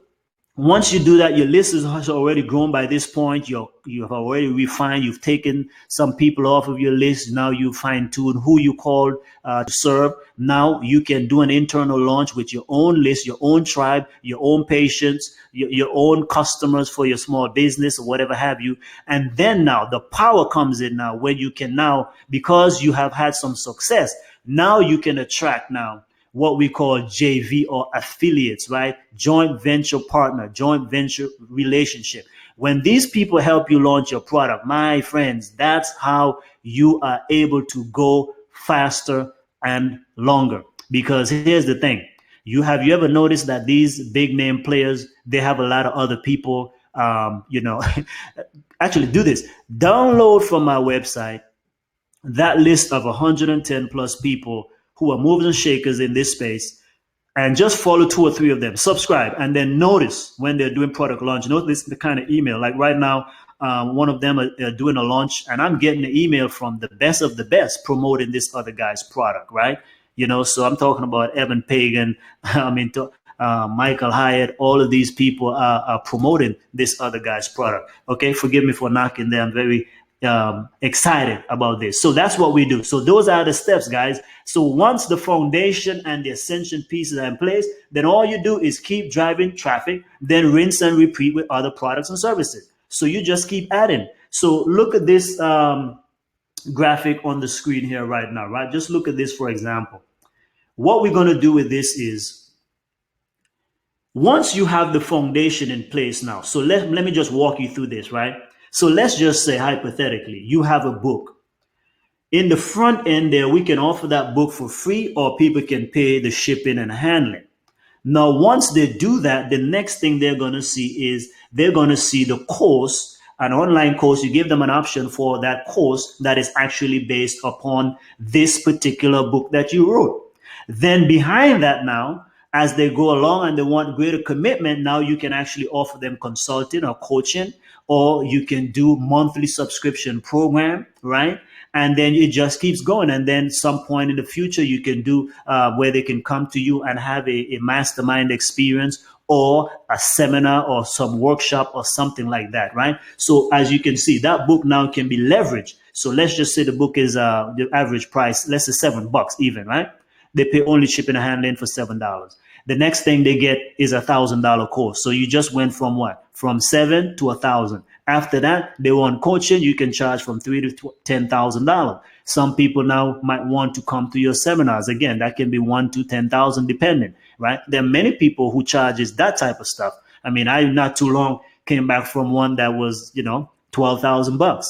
Once you do that, your list has already grown by this point. You have already refined. You've taken some people off of your list. Now you fine tune who you called to serve. Now you can do an internal launch with your own list, your own tribe, your own patients, your own customers for your small business or whatever have you. And then now the power comes in now where you can now, because you have had some success, now you can attract now what we call JV or affiliates, right? Joint venture partner, joint venture relationship. When these people help you launch your product, my friends, that's how you are able to go faster and longer. Because here's the thing. Have you ever noticed that these big name players, they have a lot of other people, actually do this. Download from my website that list of 110 plus people who are movers and shakers in this space, and just follow 2 or 3 of them, subscribe, and then notice when they're doing product launch. Notice the kind of email. Like right now, one of them are doing a launch, and I'm getting an email from the best of the best promoting this other guy's product, right? So I'm talking about Evan Pagan, Michael Hyatt. All of these people are promoting this other guy's product. Okay, forgive me for knocking them. I'm very excited about this. So that's what we do. So those are the steps, guys. So once the foundation and the ascension pieces are in place, then all you do is keep driving traffic, then rinse and repeat with other products and services. So you just keep adding. So look at this graphic on the screen here right now, right? Just look at this, for example. What we're going to do with this is, once you have the foundation in place now, so let me just walk you through this, right? So let's just say, hypothetically, you have a book. In the front end there, we can offer that book for free, or people can pay the shipping and handling. Now, once they do that, the next thing they're going to see is they're going to see the course, an online course. You give them an option for that course that is actually based upon this particular book that you wrote. Then behind that now, as they go along and they want greater commitment, now you can actually offer them consulting or coaching, or you can do monthly subscription program, right? And then it just keeps going. And then some point in the future, you can do where they can come to you and have a mastermind experience, or a seminar or some workshop or something like that, right? So as you can see, that book now can be leveraged. So let's just say the book is the average price, let's say $7 even, right? They pay only shipping and handling for $7. The next thing they get is $1,000 course. So you just went from what? From 7 to 1,000. After that, they want coaching. You can charge from $3,000 to $10,000. Some people now might want to come to your seminars. Again, that can be $1,000 to $10,000 depending, right? There are many people who charges that type of stuff. I mean, I not too long came back from one that was, $12,000.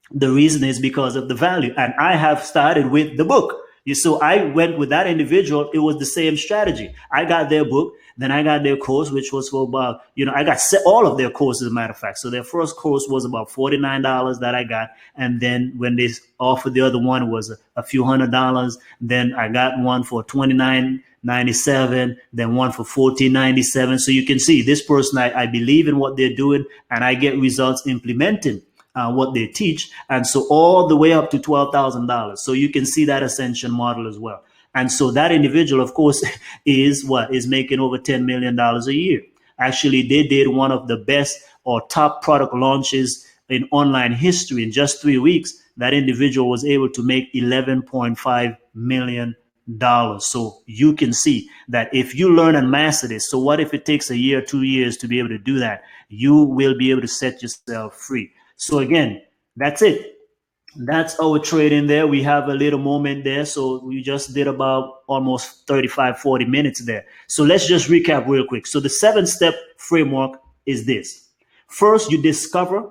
The reason is because of the value. And I have started with the book. So I went with that individual. It was the same strategy. I got their book, then I got their course, which was for about, I got all of their courses, as a matter of fact. So their first course was about $49 that I got. And then when they offered the other one, it was a few $100. Then I got one for $29.97, then one for $14.97. So you can see this person, I believe in what they're doing, and I get results implementing what they teach. And so all the way up to $12,000. So you can see that ascension model as well. And so that individual, of course, is making over $10 million a year. Actually, they did one of the best or top product launches in online history. In just 3 weeks, that individual was able to make $11.5 million. So you can see that if you learn and master this, so what if it takes a year, 2 years to be able to do that? You will be able to set yourself free. So again, that's it. That's our trading there. We have a little moment there. So we just did about almost 35, 40 minutes there. So let's just recap real quick. So the 7-step framework is this. First, you discover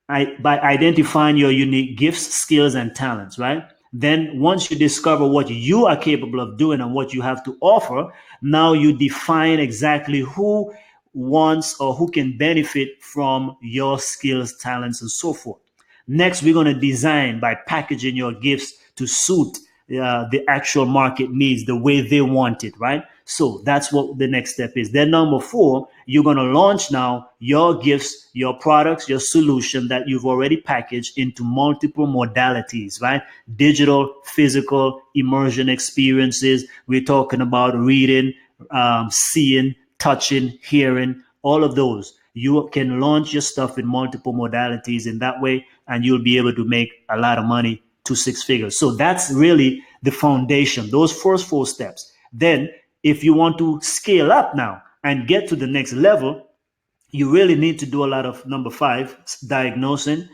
by identifying your unique gifts, skills, and talents, right? Then once you discover what you are capable of doing and what you have to offer, now you define exactly who wants or who can benefit from your skills, talents, and so forth. Next, we're going to design by packaging your gifts to suit the actual market needs the way they want it, right? So that's what the next step is. Then number 4, you're going to launch now your gifts, your products, your solution that you've already packaged into multiple modalities, right? Digital, physical, immersion experiences. We're talking about reading, seeing, touching, hearing, all of those. You can launch your stuff in multiple modalities in that way, and you'll be able to make a lot of money to six figures. So that's really the foundation, those first four steps. Then, if you want to scale up now and get to the next level, you really need to do a lot of number five, diagnosing,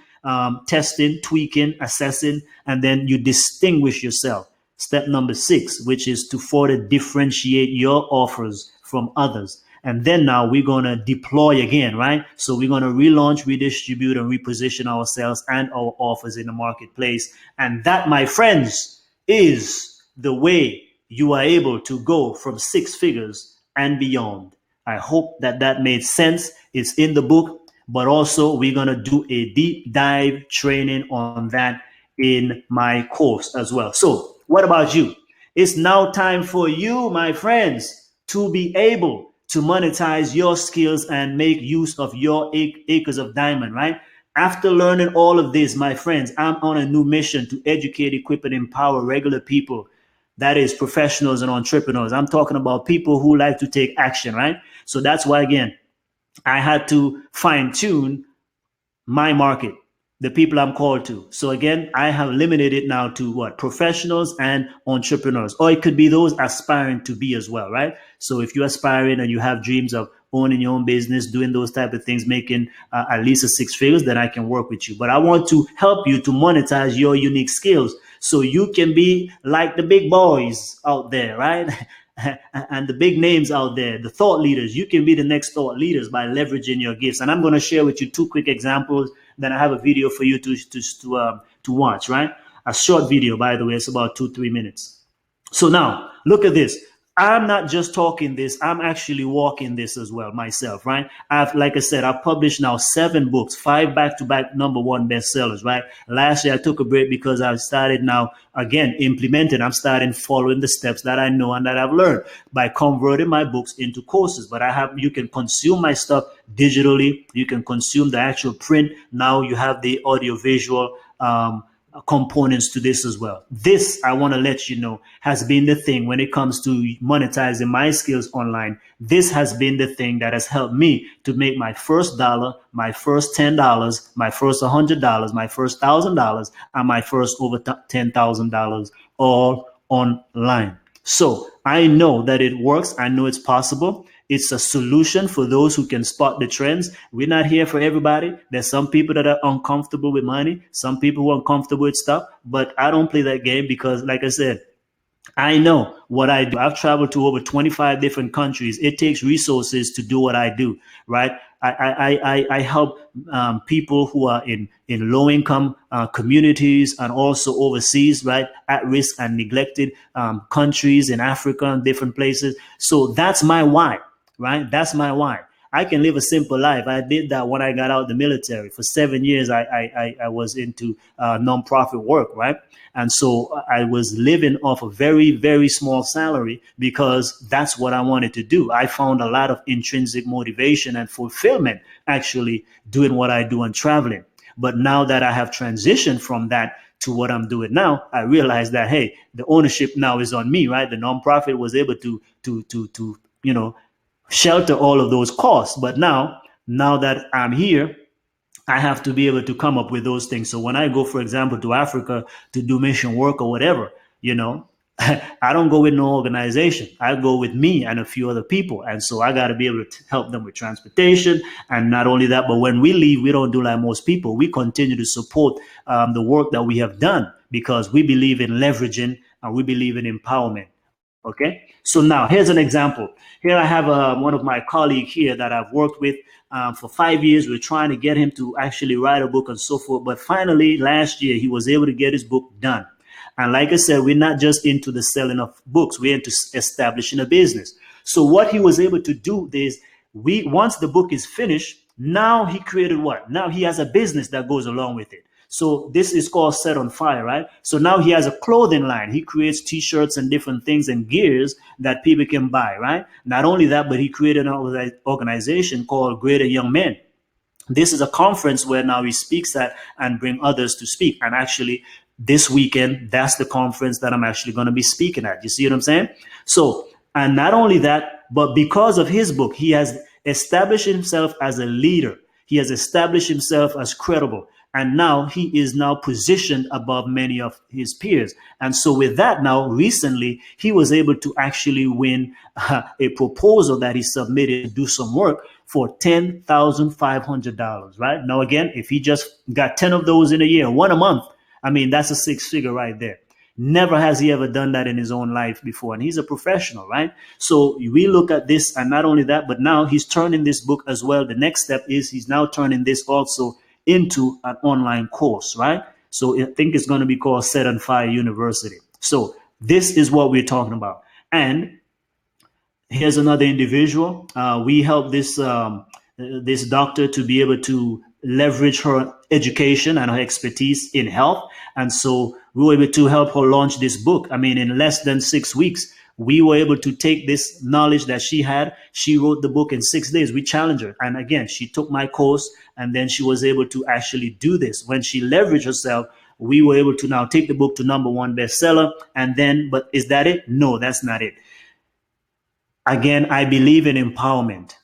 testing, tweaking, assessing, and then you distinguish yourself. Step number six, which is to further differentiate your offers from others. And then now we're going to deploy again, right? So we're going to relaunch, redistribute, and reposition ourselves and our offers in the marketplace. And that, my friends, is the way you are able to go from six figures and beyond. I hope that that made sense. It's in the book, but also we're going to do a deep dive training on that in my course as well. So what about you? It's now time for you, my friends, to be able to monetize your skills and make use of your acres of diamond, right? After learning all of this, my friends, I'm on a new mission to educate, equip, and empower regular people. That is professionals and entrepreneurs. I'm talking about people who like to take action, right? So that's why, again, I had to fine tune my market, the people I'm called to. So again, I have limited it now to what? Professionals and entrepreneurs, or it could be those aspiring to be as well, right? So if you're aspiring and you have dreams of owning your own business, doing those type of things, making at least a six figures, then I can work with you. But I want to help you to monetize your unique skills so you can be like the big boys out there, right? And the big names out there, the thought leaders. You can be the next thought leaders by leveraging your gifts. And I'm going to share with you two quick examples. Then I have a video for you to watch, right? A short video, by the way. It's about 2-3 minutes. So now look at this. I'm not just talking this, I'm actually walking this as well myself, right? Like I said, I've published now 7 books, 5 back-to-back #1 bestsellers, right? Last year I took a break because I started now, again, implementing. I'm starting following the steps that I know and that I've learned by converting my books into courses. But you can consume my stuff digitally. You can consume the actual print. Now you have the audio visual, components to this as well. This, I want to let you know, has been the thing when it comes to monetizing my skills online. This has been the thing that has helped me to make my first dollar, my first $10, my first $100, my first $1,000, and my first over $10,000 all online. So I know that it works. I know it's possible. It's a solution for those who can spot the trends. We're not here for everybody. There's some people that are uncomfortable with money, some people who are uncomfortable with stuff, but I don't play that game because, like I said, I know what I do. I've traveled to over 25 different countries. It takes resources to do what I do, right? I help people who are in low-income communities and also overseas, right? At risk and neglected countries in Africa and different places. So that's my why, right? That's my why. I can live a simple life. I did that when I got out of the military. For 7 years, I was into nonprofit work, right? And so I was living off a very, very small salary because that's what I wanted to do. I found a lot of intrinsic motivation and fulfillment actually doing what I do and traveling. But now that I have transitioned from that to what I'm doing now, I realized that, hey, the ownership now is on me, right? The nonprofit was able to shelter all of those costs. But now that I'm here, I have to be able to come up with those things. So when I go, for example, to Africa to do mission work or whatever, I don't go with no organization. I go with me and a few other people. And so I got to be able to help them with transportation. And not only that, but when we leave, we don't do like most people. We continue to support the work that we have done because we believe in leveraging and we believe in empowerment. Okay, so now here's an example. Here I have one of my colleagues here that I've worked with for 5 years. We're trying to get him to actually write a book and so forth. But finally, last year, he was able to get his book done. And like I said, we're not just into the selling of books. We're into establishing a business. So what he was able to do is once the book is finished, now he created what? Now he has a business that goes along with it. So this is called Set on Fire, right? So now he has a clothing line. He creates T-shirts and different things and gears that people can buy, right? Not only that, but he created an organization called Greater Young Men. This is a conference where now he speaks at and bring others to speak. And actually, this weekend, that's the conference that I'm actually going to be speaking at. You see what I'm saying? So, and not only that, but because of his book, he has established himself as a leader. He has established himself as credible. And now he is now positioned above many of his peers. And so with that now, recently, he was able to actually win a proposal that he submitted to do some work for $10,500, right? Now, again, if he just got 10 of those in a year, one a month, I mean, that's a six figure right there. Never has he ever done that in his own life before. And he's a professional, right? So we look at this, and not only that, but now he's turning this book as well. The next step is he's now turning this also into an online course, right? So I think it's going to be called Set on Fire University. So this is what we're talking about. And here's another individual. We help this doctor to be able to leverage her education and her expertise in health. And so we were able to help her launch this book. I mean, in less than 6 weeks, we were able to take this knowledge that she had. She wrote the book in 6 days. We challenged her. And again, she took my course, and then she was able to actually do this. When she leveraged herself, we were able to now take the book to #1 bestseller. And then, but is that it? No, that's not it. Again, I believe in empowerment.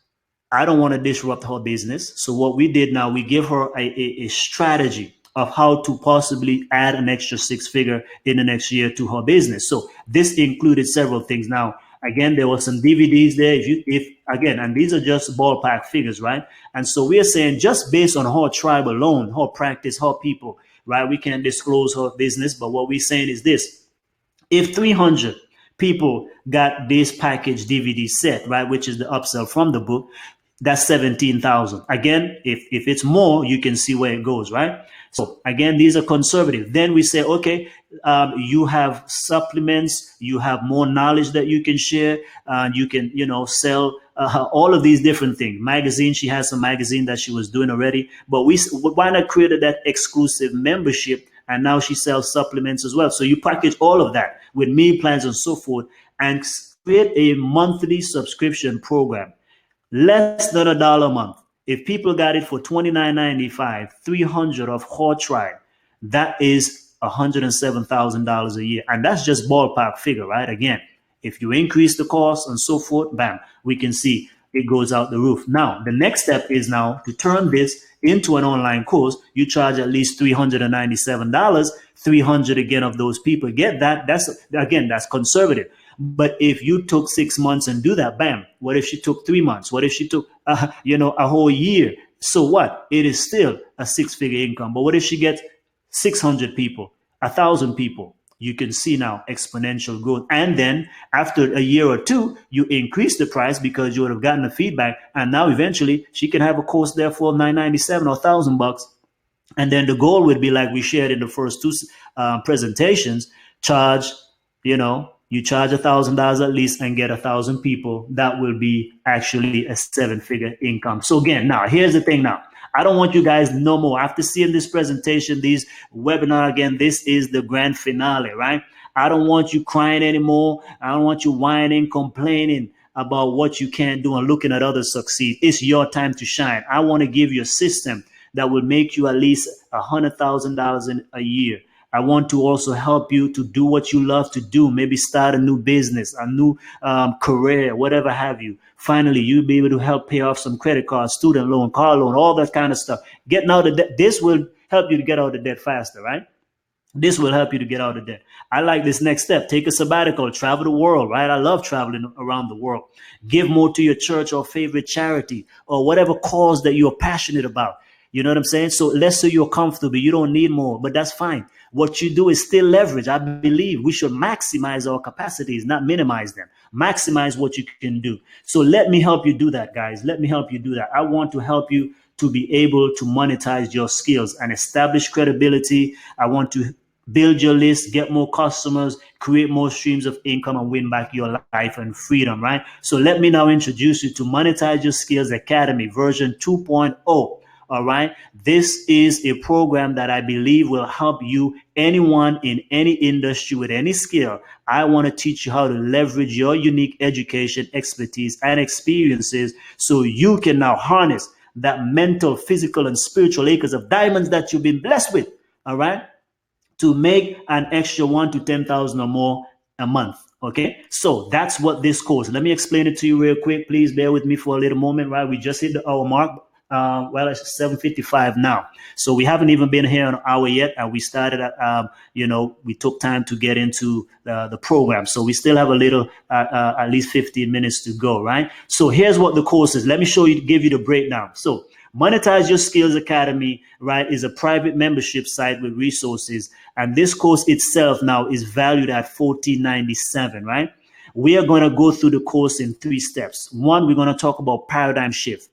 I don't want to disrupt her business. So what we did now, we give her a strategy of how to possibly add an extra six figure in the next year to her business. So this included several things. Now, again, there were some DVDs there. If again, and these are just ballpark figures, right? And so we are saying just based on her tribe alone, her practice, her people, right? We can't disclose her business, but what we're saying is this: if 300 people got this package DVD set, right, which is the upsell from the book, that's 17,000. Again, if it's more, you can see where it goes, right? So again, these are conservative. Then we say, okay, you have supplements, you have more knowledge that you can share, you can, sell all of these different things. Magazine, she has some magazine that she was doing already, but why not create that exclusive membership? And now she sells supplements as well. So you package all of that with meal plans and so forth, and create a monthly subscription program. Less than $1 a month. If people got it for $29.95, 300 of her tribe, that is $107,000 a year. And that's just ballpark figure, right? Again, if you increase the cost and so forth, bam, we can see it goes out the roof. Now, the next step is now to turn this into an online course. You charge at least $397. 300 again of those people get that. That's conservative. But if you took 6 months and do that, bam, what if she took 3 months? What if she took, a whole year? So what? It is still a six-figure income. But what if she gets 600 people, 1,000 people? You can see now exponential growth. And then after a year or two, you increase the price because you would have gotten the feedback. And now eventually she can have a course there for $997 or $1,000. And then the goal would be, like we shared in the first two presentations, you charge $1,000 at least and get 1,000 people. That will be actually a 7-figure income. So again, now here's the thing now. I don't want you guys no more. After seeing this presentation, these webinar, again, this is the grand finale, right? I don't want you crying anymore. I don't want you whining, complaining about what you can't do and looking at others succeed. It's your time to shine. I want to give you a system that will make you at least $100,000 a year. I want to also help you to do what you love to do. Maybe start a new business, a new career, whatever have you. Finally, you'll be able to help pay off some credit cards, student loan, car loan, all that kind of stuff. Getting out of debt. This will help you to get out of debt faster, right? This will help you to get out of debt. I like this next step. Take a sabbatical, travel the world, right? I love traveling around the world. Give more to your church or favorite charity or whatever cause that you're passionate about. You know what I'm saying? So let's say you're comfortable. You don't need more, but that's fine. What you do is still leverage. I believe we should maximize our capacities, not minimize them. Maximize what you can do. So let me help you do that, guys. Let me help you do that. I want to help you to be able to monetize your skills and establish credibility. I want to build your list, get more customers, create more streams of income, and win back your life and freedom, right? So let me now introduce you to Monetize Your Skills Academy version 2.0. All right. This is a program that I believe will help you, anyone in any industry with any skill. I want to teach you how to leverage your unique education, expertise, and experiences so you can now harness that mental, physical, and spiritual acres of diamonds that you've been blessed with. All right. To make an extra 1 to 10,000 or more a month. Okay, so that's what this course. Let me explain it to you real quick. Please bear with me for a little moment. Right, we just hit the hour mark. Well, it's 7:55 now, so we haven't even been here an hour yet, and we started at we took time to get into the program, so we still have a little at least 15 minutes to go. Right, so here's what the course is. Let me show you, give you the breakdown. So Monetize Your Skills Academy, right, is a private membership site with resources. And this course itself now is valued at $14.97, right? We are going to go through the course in 3 steps. One, we're going to talk about paradigm shifts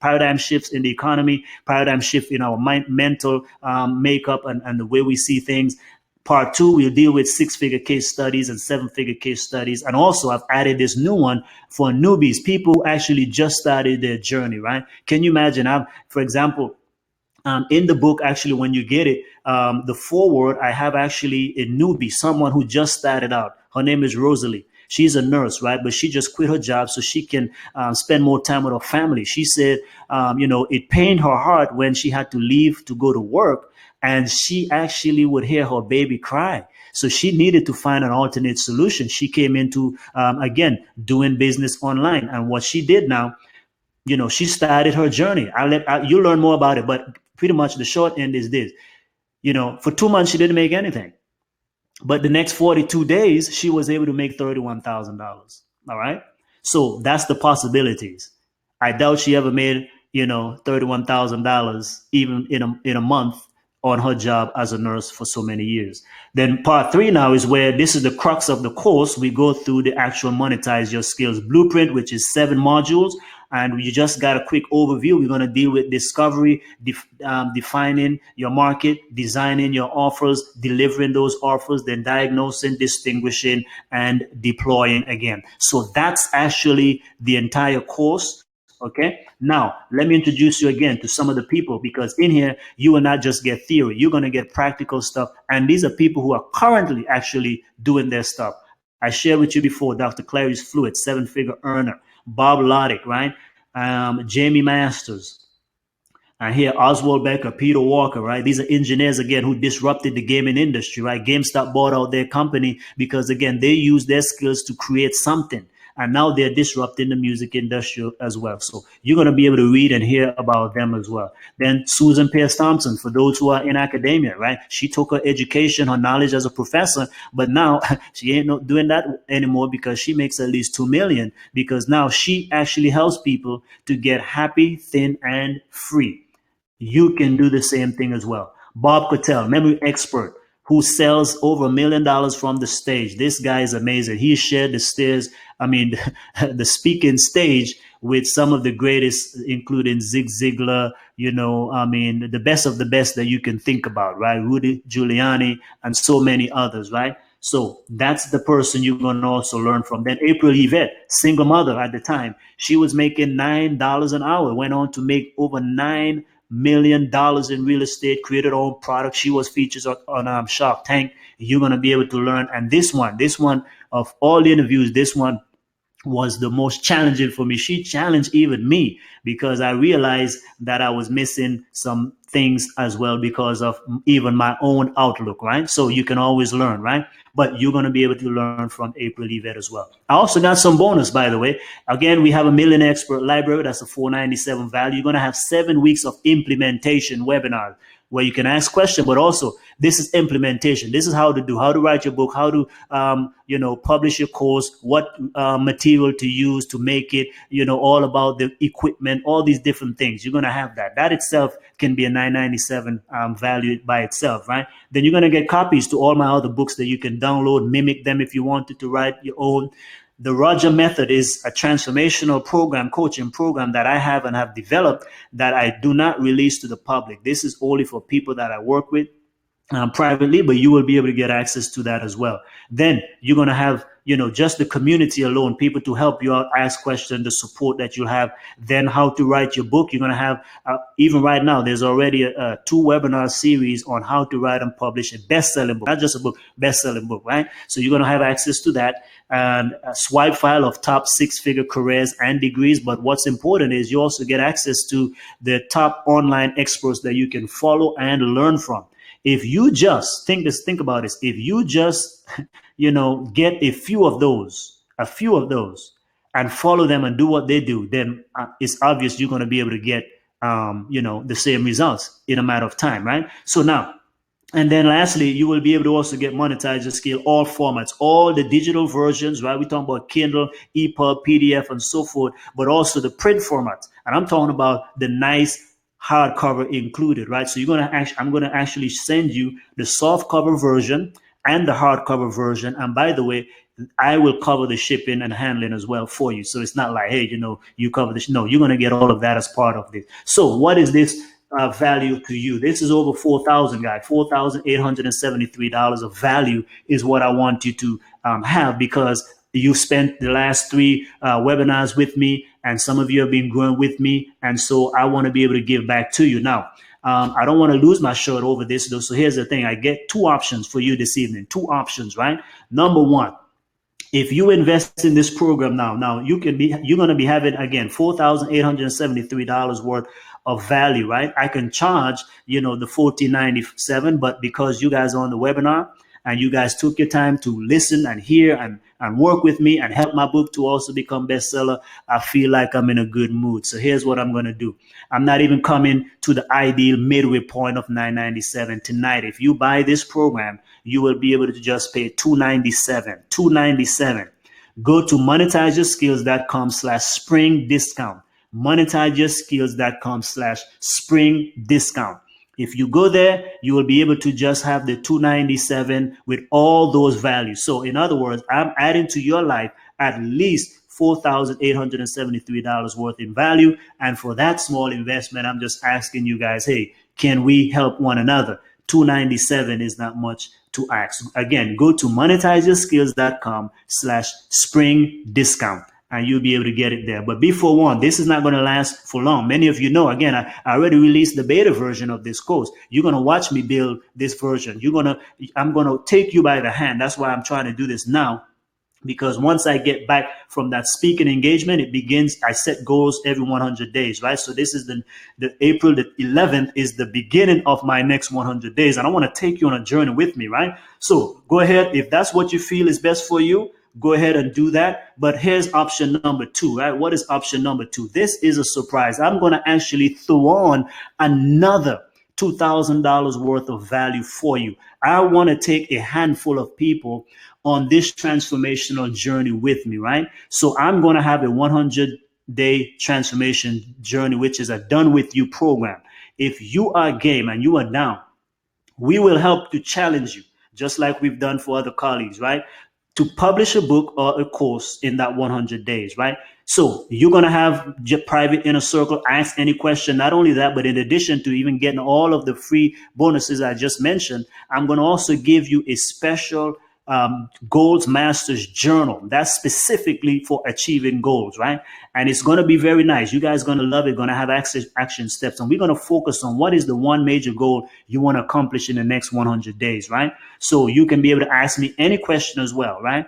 in the economy, paradigm shift in our mental makeup and the way we see things. Part 2, we'll deal with 6-figure case studies and 7-figure case studies. And also, I've added this new one for newbies, people who actually just started their journey, right? Can you imagine? For example, in the book, actually, when you get it, the foreword, I have actually a newbie, someone who just started out. Her name is Rosalie. She's a nurse, right? But she just quit her job so she can spend more time with her family. She said, it pained her heart when she had to leave to go to work, and she actually would hear her baby cry. So she needed to find an alternate solution. She came into, again, doing business online. And what she did now, she started her journey. You learn more about it, but pretty much the short end is this. For 2 months, she didn't make anything. But the next 42 days, she was able to make $31,000. All right. So that's the possibilities. I doubt she ever made, $31,000 even in a month on her job as a nurse for so many years. Then part 3 now is where this is the crux of the course. We go through the actual Monetize Your Skills Blueprint, which is 7 modules. And you just got a quick overview. We're going to deal with discovery, defining your market, designing your offers, delivering those offers, then diagnosing, distinguishing, and deploying again. So that's actually the entire course. Okay. Now, let me introduce you again to some of the people, because in here, you will not just get theory. You're going to get practical stuff. And these are people who are currently actually doing their stuff. I shared with you before, Dr. Clarice Fluid, 7-figure earner. Bob Loddick, right? Jamie Masters. And here, Oswald Becker, Peter Walker, right? These are engineers, again, who disrupted the gaming industry, right? GameStop bought out their company because, again, they used their skills to create something. And now they're disrupting the music industry as well. So you're going to be able to read and hear about them as well. Then Susan Pierce Thompson, for those who are in academia, right? She took her education, her knowledge as a professor, but now she ain't not doing that anymore because she makes at least $2 million, because now she actually helps people to get happy, thin, and free. You can do the same thing as well. Bob Cattell, memory expert, who sells over $1 million from the stage. This guy is amazing. He shared the speaking stage with some of the greatest, including Zig Ziglar, the best of the best that you can think about, right? Rudy Giuliani and so many others, right? So that's the person you're going to also learn from. Then April Yvette, single mother at the time. She was making $9 an hour, went on to make over $9 million in real estate, created her own product. She was featured on Shark Tank. You're going to be able to learn. And this one of all the interviews, this one was the most challenging for me. She challenged even me because I realized that I was missing some things as well because of even my own outlook, right? So you can always learn, right? But you're going to be able to learn from April Yvette as well. I also got some bonus, by the way. Again, we have a Million Expert Library. That's a $497 value. You're going to have 7 weeks of implementation webinars where you can ask questions, but also this is implementation. This is how to write your book, how to, publish your course, what material to use to make it, all about the equipment, all these different things. You're going to have that. That itself can be a $997 value by itself, right? Then you're going to get copies to all my other books that you can download, mimic them if you wanted to write your own. The Roger Method is a transformational program, coaching program that I have and have developed that I do not release to the public. This is only for people that I work with privately, but you will be able to get access to that as well. Then you're going to have, just the community alone, people to help you out, ask questions, the support that you have. Then how to write your book. You're going to have, even right now, there's already a 2 webinar series on how to write and publish a best-selling book, not just a book, best-selling book, right? So you're going to have access to that. And a swipe file of top 6-figure careers and degrees. But what's important is you also get access to the top online experts that you can follow and learn from. If you just think about this, if you just, get a few of those, a few of those, and follow them and do what they do, then it's obvious you're going to be able to get, the same results in a matter of time, right? So now, and then lastly, you will be able to also get Monetize Your Skill, all formats, all the digital versions, right? We're talking about Kindle, EPUB, PDF, and so forth, but also the print formats. And I'm talking about the nice hardcover included, right? So I'm going to actually send you the soft cover version and the hardcover version. And by the way, I will cover the shipping and handling as well for you. So it's not like, hey, you cover this. No, you're going to get all of that as part of this. So what is this value to you? This is over 4,000, guys. $4,873 of value is what I want you to have, because you spent the last three webinars with me, and some of you have been growing with me. And so I want to be able to give back to you. Now, I don't want to lose my shirt over this, though. So here's the thing. I get two options for you this evening. Two options, right? Number one, if you invest in this program now you're going to be having, again, $4,873 worth of value, right? I can charge, the $1,497, but because you guys are on the webinar and you guys took your time to listen and hear and work with me and help my book to also become bestseller, I feel like I'm in a good mood. So here's what I'm going to do. I'm not even coming to the ideal midway point of $997 tonight. If you buy this program, you will be able to just pay $297. Go to monetizeyourskills.com/spring discount. monetizeyourskills.com/spring discount. If you go there, you will be able to just have the $297 with all those values. So in other words, I'm adding to your life at least $4,873 worth in value. And for that small investment, I'm just asking you guys, hey, can we help one another? $297 is not much to ask. Again, go to monetizeyourskills.com/spring discount, and you'll be able to get it there. But be forewarned, this is not going to last for long. Many of you know, again, I already released the beta version of this course. You're going to watch me build this version. I'm going to take you by the hand. That's why I'm trying to do this now, because once I get back from that speaking engagement, I set goals every 100 days, right? So this is the April the 11th is the beginning of my next 100 days. And I want to take you on a journey with me, right? So go ahead. If that's what you feel is best for you, go ahead and do that. But here's option number 2, right? What is option number 2? This is a surprise. I'm going to actually throw on another $2,000 worth of value for you. I want to take a handful of people on this transformational journey with me, right? So I'm going to have a 100-day transformation journey, which is a done with you program. If you are game and you are down, we will help to challenge you, just like we've done for other colleagues, right? To publish a book or a course in that 100 days, right? So you're going to have your private inner circle, ask any question. Not only that, but in addition to even getting all of the free bonuses I just mentioned, I'm going to also give you a special Goals Masters journal that's specifically for achieving goals, right? And it's going to be very nice. You guys are going to love it. Going to have action steps, and we're going to focus on what is the one major goal you want to accomplish in the next 100 days, right? So you can be able to ask me any question as well, right?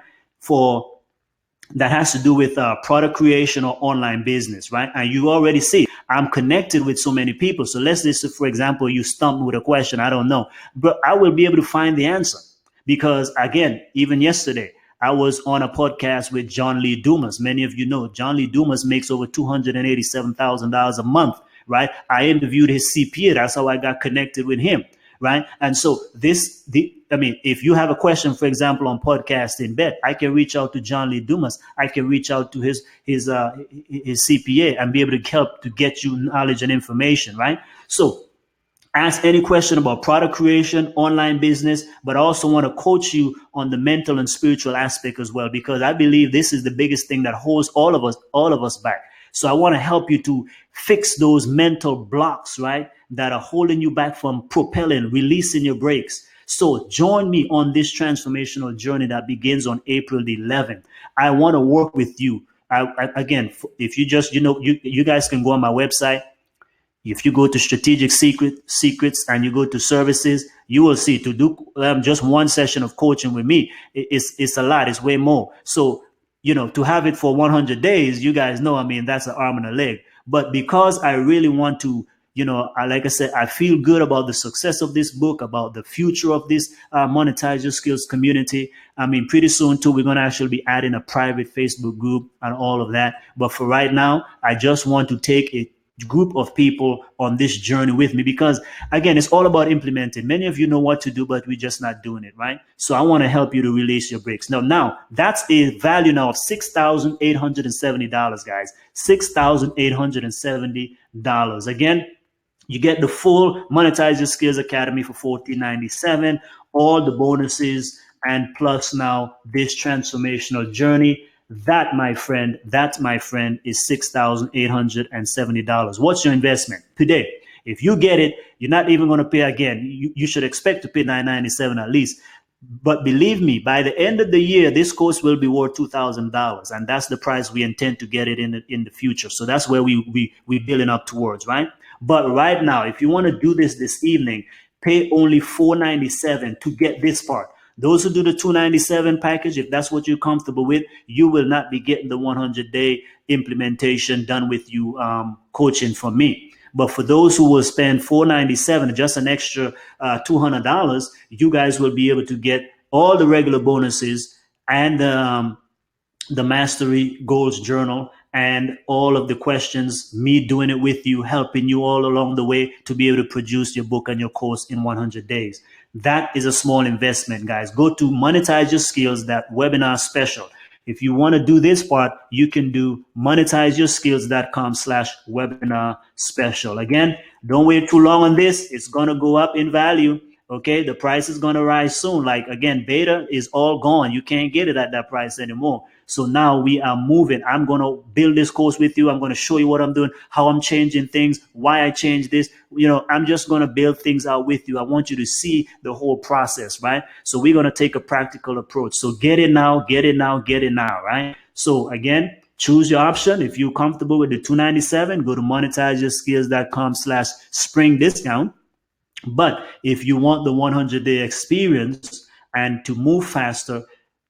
That has to do with product creation or online business, right? And you already see I'm connected with so many people. So let's say, for example, you stump me with a question, I don't know, but I will be able to find the answer. Because again, even yesterday, I was on a podcast with John Lee Dumas. Many of you know John Lee Dumas makes over $287,000 a month, right? I interviewed his CPA. That's how I got connected with him, right? And so if you have a question, for example, on Podcast in Bed, I can reach out to John Lee Dumas. I can reach out to his CPA and be able to help to get you knowledge and information, right? So ask any question about product creation, online business, but I also want to coach you on the mental and spiritual aspect as well, because I believe this is the biggest thing that holds all of us back. So I want to help you to fix those mental blocks, right, that are holding you back from propelling, releasing your brakes. So join me on this transformational journey that begins on April the 11th. I want to work with you. Again, if you just, you guys can go on my website. If you go to Strategic Secrets and you go to Services, you will see to do just one session of coaching with me, it's a lot. It's way more. So, to have it for 100 days, you guys know, that's an arm and a leg. But because I really want to like I said, I feel good about the success of this book, about the future of this Monetize Your Skills community. I mean, pretty soon too, we're going to actually be adding a private Facebook group and all of that. But for right now, I just want to take a group of people on this journey with me, because again, it's all about implementing. Many of you know what to do, but we're just not doing it, right? So I want to help you to release your brakes. Now that's a value now of $6,870, guys. $6,870. Again, you get the full Monetize Your Skills Academy for $14.97, all the bonuses, and plus now this transformational journey. That, my friend, is $6,870. What's your investment today? If you get it, you're not even going to pay again. You should expect to pay $997 at least. But believe me, by the end of the year, this course will be worth $2,000, and that's the price we intend to get it in the future. So that's where we're building up towards, right? But right now, if you want to do this evening, pay only $497 to get this part. Those who do the $297 package, if that's what you're comfortable with, you will not be getting the 100-day implementation done with you coaching from me. But for those who will spend $497, just an extra $200, you guys will be able to get all the regular bonuses and the Mastery Goals Journal and all of the questions, me doing it with you, helping you all along the way to be able to produce your book and your course in 100 days. That is a small investment, guys. Go to Monetize Your Skills, that webinar special. If you want to do this part, you can do monetizeyourskills.com/webinar special. Again, don't wait too long on this. It's going to go up in value. Okay, the price is going to rise soon. Like, again, beta is all gone. You can't get it at that price anymore. So now we are moving. I'm going to build this course with you. I'm going to show you what I'm doing, how I'm changing things, why I changed this. I'm just going to build things out with you. I want you to see the whole process, right? So we're going to take a practical approach. So get it now, right? So again, choose your option. If you're comfortable with the $297, go to monetizeyourskills.com/spring discount. But if you want the 100-day experience and to move faster,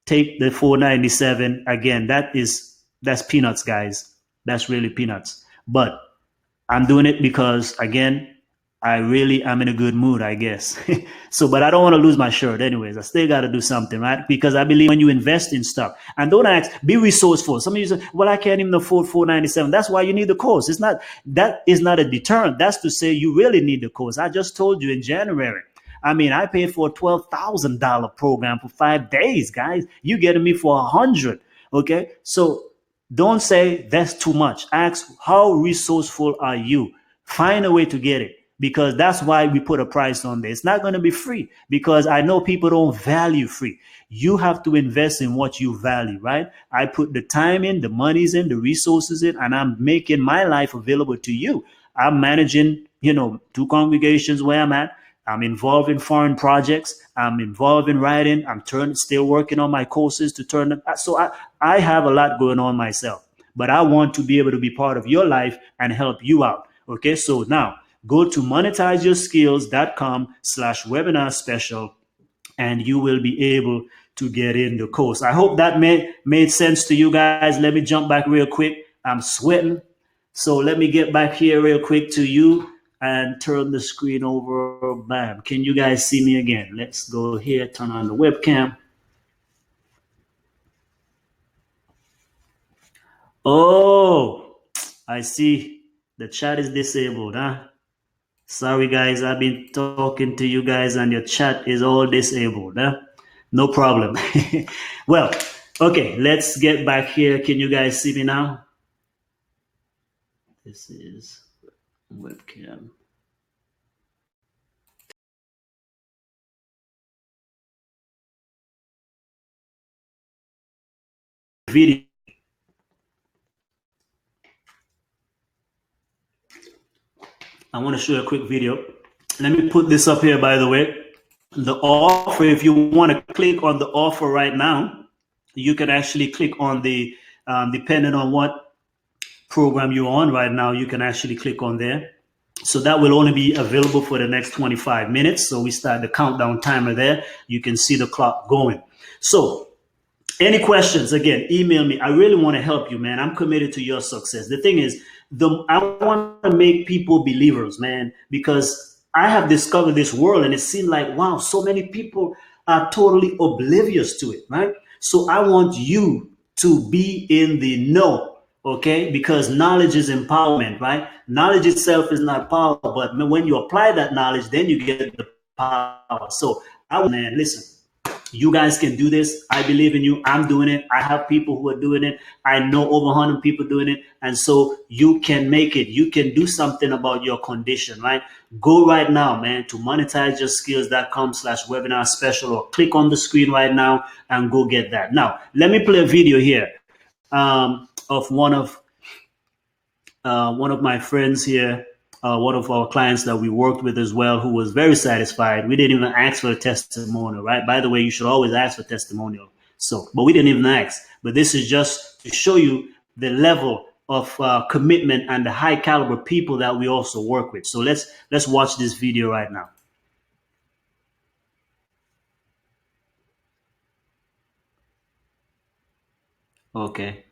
take the $497. Again, that's peanuts, guys. That's really peanuts. But I'm doing it because, again, I really am in a good mood, I guess. So, but I don't want to lose my shirt anyways. I still got to do something, right? Because I believe when you invest in stuff, and don't ask, be resourceful. Some of you say, well, I can't even afford $497. That's why you need the course. That is not a deterrent. That's to say you really need the course. I just told you in January. I mean, I paid for a $12,000 program for 5 days, guys. You getting me for 100. Okay. So don't say that's too much. Ask, how resourceful are you? Find a way to get it. Because that's why we put a price on this. It's not going to be free, because I know people don't value free. You have to invest in what you value, right? I put the time in, the money's in, the resources in, and I'm making my life available to you. I'm managing, 2 congregations where I'm at. I'm involved in foreign projects. I'm involved in writing. I'm still working on my courses to turn them. So I have a lot going on myself, but I want to be able to be part of your life and help you out. Okay, so now, go to monetizeyourskills.com/webinar special, and you will be able to get in the course. I hope that made sense to you guys. Let me jump back real quick. I'm sweating. So let me get back here real quick to you and turn the screen over. Bam. Can you guys see me again? Let's go here, turn on the webcam. Oh, I see the chat is disabled, huh? Sorry, guys, I've been talking to you guys and your chat is all disabled. Huh? No problem. Well, okay, let's get back here. Can you guys see me now? This is webcam. Video. I want to show you a quick video. Let me put this up here, by the way. The offer, if you want to click on the offer right now, you can actually click on the, depending on what program you're on right now, you can actually click on there. So that will only be available for the next 25 minutes. So we start the countdown timer there. You can see the clock going. So Any questions, again, email me. I really want to help you, man. I'm committed to your success. The thing is, I want to make people believers, man, because I have discovered this world and it seemed like, wow, so many people are totally oblivious to it, right? So I want you to be in the know, okay? Because knowledge is empowerment, right? Knowledge itself is not power, but when you apply that knowledge, then you get the power. So man, listen, you guys can do this. I believe in you. I'm doing it. I have people who are doing it. I know over 100 people doing it. And so you can make it. You can do something about your condition, right? Go right now, man, to monetizeyourskills.com/webinar special, or click on the screen right now and go get that. Now, let me play a video here of one of my friends here, one of our clients that we worked with as well, who was very satisfied. We didn't even ask for a testimonial, right? By the way, you should always ask for testimonial. So, but we didn't even ask. But this is just to show you the level of commitment and the high caliber people that we also work with. So let's watch this video right now. Okay.